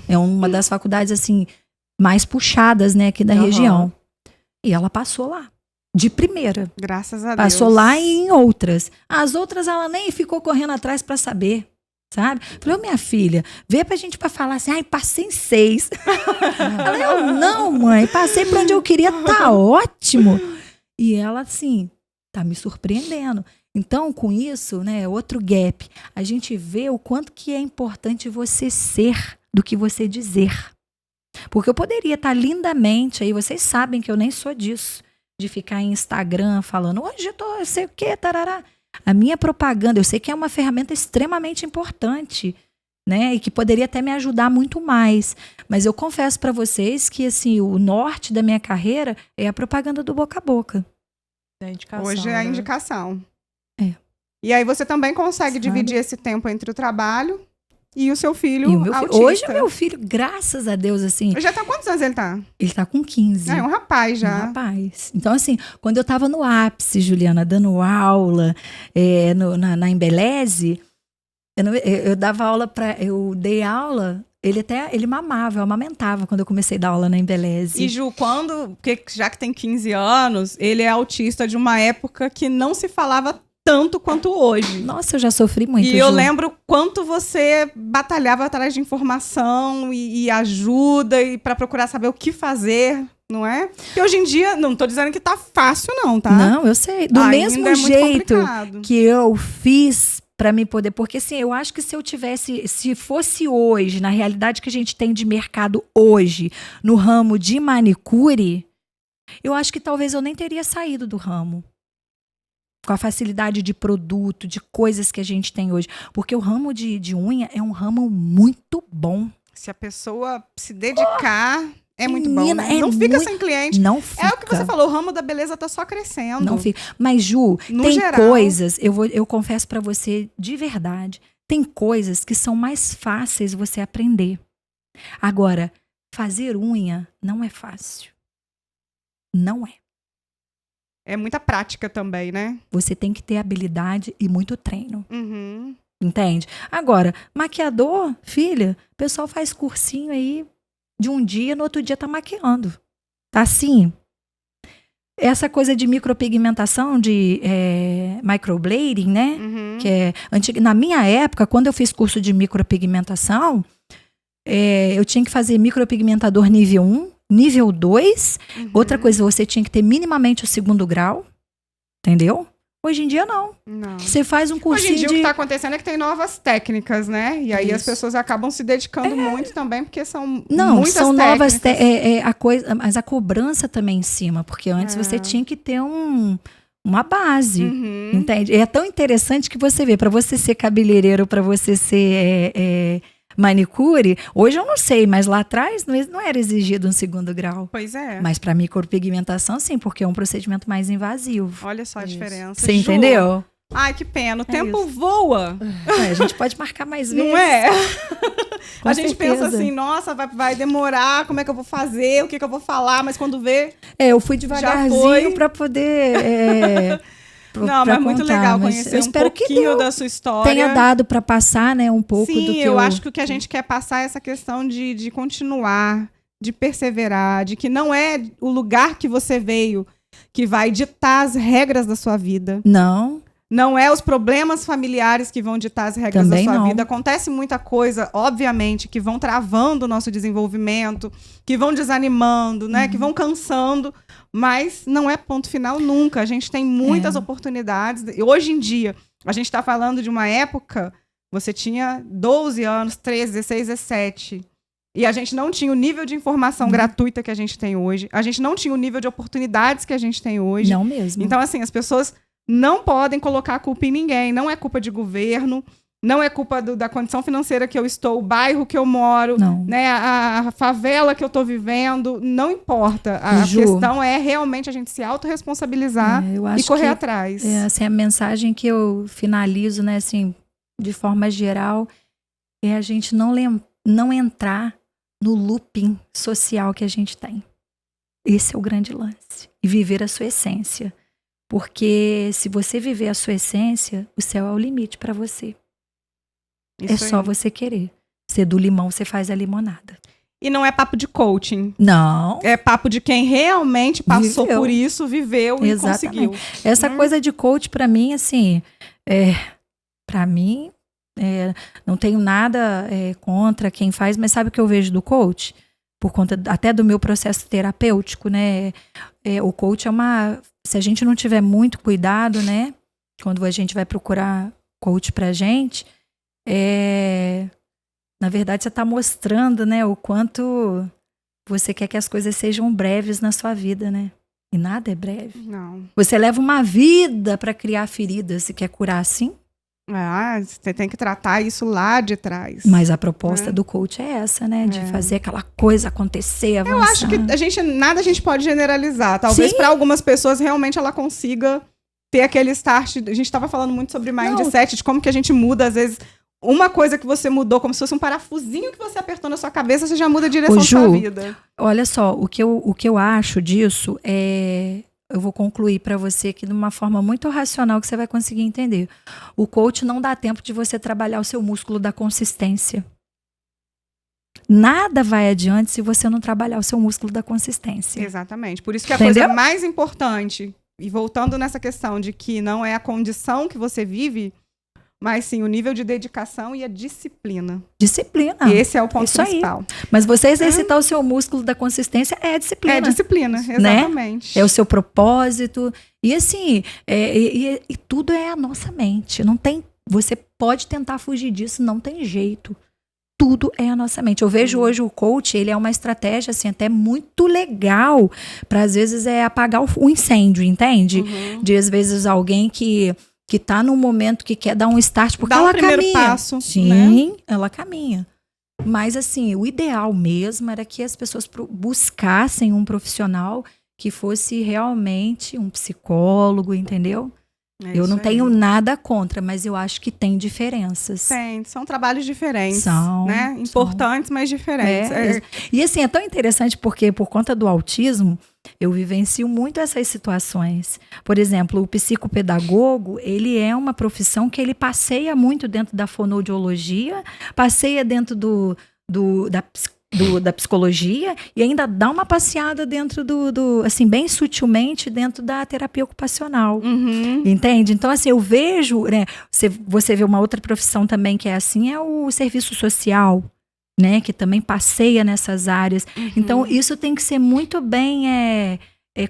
É uma das faculdades, assim, mais puxadas, né, aqui da região. E ela passou lá, de primeira. Graças a Deus. Passou lá e em outras. As outras ela nem ficou correndo atrás pra saber, sabe? Falei, ô minha filha, vê pra gente pra falar assim, ai, passei em 6. Ela, eu não, mãe, passei pra onde eu queria, tá ótimo. E ela, assim, tá me surpreendendo. Então, com isso, né, outro gap, a gente vê o quanto que é importante você ser do que você dizer. Porque eu poderia estar lindamente, aí vocês sabem que eu nem sou disso, de ficar em Instagram falando, hoje eu tô, sei o quê, tarará. A minha propaganda, eu sei que é uma ferramenta extremamente importante, né, e que poderia até me ajudar muito mais. Mas eu confesso para vocês que, assim, o norte da minha carreira é a propaganda do boca a boca. É a indicação, Hoje é a indicação. É. E aí você também consegue dividir esse tempo entre o trabalho e o seu filho E o meu filho, autista. hoje o meu filho, graças a Deus, assim, Já tá quantos anos ele tá? ele tá com 15. É um rapaz já. Um rapaz. Então, assim, quando eu tava no ápice, Juliana, dando aula na Embeleze, eu dava aula eu dei aula, ele mamava, eu amamentava quando eu comecei a dar aula na Embeleze. E Ju, porque já que tem 15 anos, ele é autista de uma época que não se falava tanto quanto hoje. Nossa, eu já sofri muito, E eu Ju. lembro quanto você batalhava atrás de informação e ajuda e para procurar saber o que fazer, não é? Porque hoje em dia, não tô dizendo que tá fácil não, tá? Não, eu sei. Do Ainda mesmo é muito jeito complicado. que eu fiz para me poder, porque assim, eu acho que se fosse hoje, na realidade que a gente tem de mercado hoje, no ramo de manicure, eu acho que talvez eu nem teria saído do ramo. Com a facilidade de produto, de coisas que a gente tem hoje. Porque o ramo de unha é um ramo muito bom. Se a pessoa se dedicar, é muito bom. Menina, Né? é Não fica muito- sem cliente. Não fica. É o que você falou, o ramo da beleza tá só crescendo. Não fica. Mas, Ju, No tem geral. coisas, eu confesso pra você de verdade, tem coisas que são mais fáceis você aprender. Agora, fazer unha não é fácil. Não é. É muita prática também, né? Você tem que ter habilidade e muito treino. Uhum. Entende? Agora, maquiador, filha, o pessoal faz cursinho aí de um dia, no outro dia tá maquiando. Tá assim. Essa coisa de micropigmentação, de microblading, né? Uhum. Que é antiga. Na minha época, quando eu fiz curso de micropigmentação, eu tinha que fazer micropigmentador nível 1, nível 2. Uhum. Outra coisa, você tinha que ter minimamente o 2º grau. Entendeu? Hoje em dia, não. Não. Você faz um Hoje cursinho em dia o de... que está acontecendo é que tem novas técnicas, né? E aí as Isso. pessoas acabam se dedicando muito também, porque são Não, muitas são novas... técnicas. a coisa, mas a cobrança também em cima. Porque antes você tinha que ter uma base. Uhum. Entende? É tão interessante que você vê, para você ser cabeleireiro, para você ser manicure, hoje eu não sei, mas lá atrás não era exigido um 2º grau. Pois é. Mas para micropigmentação, sim, porque é um procedimento mais invasivo. Olha só a Isso. diferença. Você Ju, entendeu? Ai, que pena. O tempo isso. voa, A gente pode marcar mais vezes. não é? Com A gente pensa certeza. assim, nossa, vai demorar, como é que eu vou fazer, o que eu vou falar, mas quando vê... Eu fui foi. devagarzinho para poder... Não, mas muito legal conhecer eu um espero que pouquinho da sua história. tenha dado para passar, né, um pouco Sim, do que eu acho que o que a gente quer passar é essa questão de continuar, de perseverar, de que não é o lugar que você veio que vai ditar as regras da sua vida. Não. Não é os problemas familiares que vão ditar as regras Também da sua não. vida. Acontece muita coisa, obviamente, que vão travando o nosso desenvolvimento, que vão desanimando, né? Que vão cansando, mas não é ponto final nunca. A gente tem muitas oportunidades. E hoje em dia, a gente está falando de uma época, você tinha 12 anos, 13, 16, 17. E a gente não tinha o nível de informação gratuita que a gente tem hoje. A gente não tinha o nível de oportunidades que a gente tem hoje. Não mesmo. Então, assim, as pessoas não podem colocar a culpa em ninguém. Não é culpa de governo, não é culpa da condição financeira que eu estou, o bairro que eu moro, Não. né, a favela que eu estou vivendo. Não importa. A Ju, questão é realmente a gente se autorresponsabilizar eu e acho correr que atrás. assim, a mensagem que eu finalizo, né, assim, de forma geral, é a gente não entrar no looping social que a gente tem. Esse é o grande lance. E viver a sua essência. Porque se você viver a sua essência, o céu é o limite para você. Isso é só aí. você querer. Ser do limão, você faz a limonada. E não é papo de coaching. Não. É papo de quem realmente passou Viveu. por isso, viveu e Exatamente. conseguiu. Essa coisa de coach, para mim, assim, para mim, não tenho nada contra quem faz, mas sabe o que eu vejo do coach? Por conta até do meu processo terapêutico, né? O coach se a gente não tiver muito cuidado, né? Quando a gente vai procurar coach pra gente, na verdade você está mostrando, né? O quanto você quer que as coisas sejam breves na sua vida, né? E nada é breve. Não. Você leva uma vida para criar feridas e quer curar assim? Ah, você tem que tratar isso lá de trás. Mas a proposta do coach é essa, né? De fazer aquela coisa acontecer, avançar. Eu acho que nada a gente pode generalizar. Talvez Sim. para algumas pessoas realmente ela consiga ter aquele start. A gente estava falando muito sobre mindset, de como que a gente muda, às vezes, uma coisa que você mudou, como se fosse um parafusinho que você apertou na sua cabeça, você já muda a direção da sua vida. Olha só, o que eu acho disso eu vou concluir para você aqui de uma forma muito racional que você vai conseguir entender. O coach não dá tempo de você trabalhar o seu músculo da consistência. Nada vai adiante se você não trabalhar o seu músculo da consistência. Exatamente. Por isso que a Entendeu? coisa mais importante E voltando nessa questão de que não é a condição que você vive, mas sim o nível de dedicação e a disciplina. Disciplina. Esse é o ponto Isso aí. principal. Mas você exercitar o seu músculo da consistência é disciplina. É disciplina, exatamente. É o seu propósito. E assim, e tudo é a nossa mente. Não tem. Você pode tentar fugir disso, não tem jeito. Tudo é a nossa mente. Eu vejo hoje o coach, ele é uma estratégia assim, até muito legal para às vezes apagar o incêndio, entende? De às vezes alguém que tá num momento que quer dar um start, porque ela caminha. Passo, sim, né? Ela caminha. Mas assim, o ideal mesmo era que as pessoas buscassem um profissional que fosse realmente um psicólogo, entendeu? Eu não tenho nada contra, mas eu acho que tem diferenças. São trabalhos diferentes, são, né? Importantes, mas diferentes. E assim, é tão interessante porque por conta do autismo, eu vivencio muito essas situações. Por exemplo, o psicopedagogo, ele é uma profissão que ele passeia muito dentro da fonoaudiologia, passeia dentro da psicologia e ainda dá uma passeada dentro assim, bem sutilmente dentro da terapia ocupacional. Entende? Então, assim, eu vejo, né? Você vê uma outra profissão também que é assim, é o serviço social, né? Que também passeia nessas áreas. Então, isso tem que ser muito bem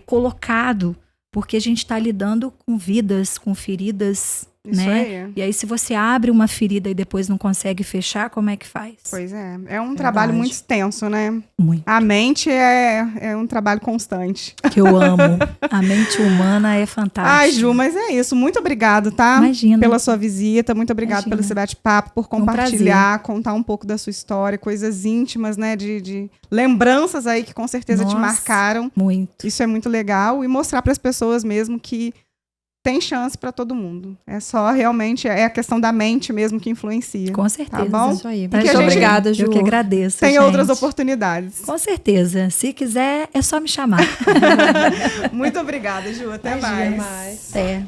colocado, porque a gente está lidando com vidas, com feridas, isso né? Aí. E aí, se você abre uma ferida e depois não consegue fechar, como é que faz? Pois é. É um trabalho muito extenso, né? Muito. A mente é um trabalho constante. Que eu amo. A mente humana é fantástica. Ai, Ju, mas é isso. Muito obrigado, tá? Imagina. Pela sua visita. Muito obrigado pelo esse bate-papo, por compartilhar, contar um pouco da sua história, coisas íntimas, né? De lembranças aí que com certeza te marcaram. Muito. Isso é muito legal. E mostrar para as pessoas mesmo que tem chance para todo mundo. É só realmente, é a questão da mente mesmo que influencia. Com certeza. Tá bom? Isso aí. Muito obrigada, Ju. Eu que agradeço, Tem gente. outras oportunidades. Com certeza. Se quiser, é só me chamar. Muito obrigada, Ju. Até mais. Até.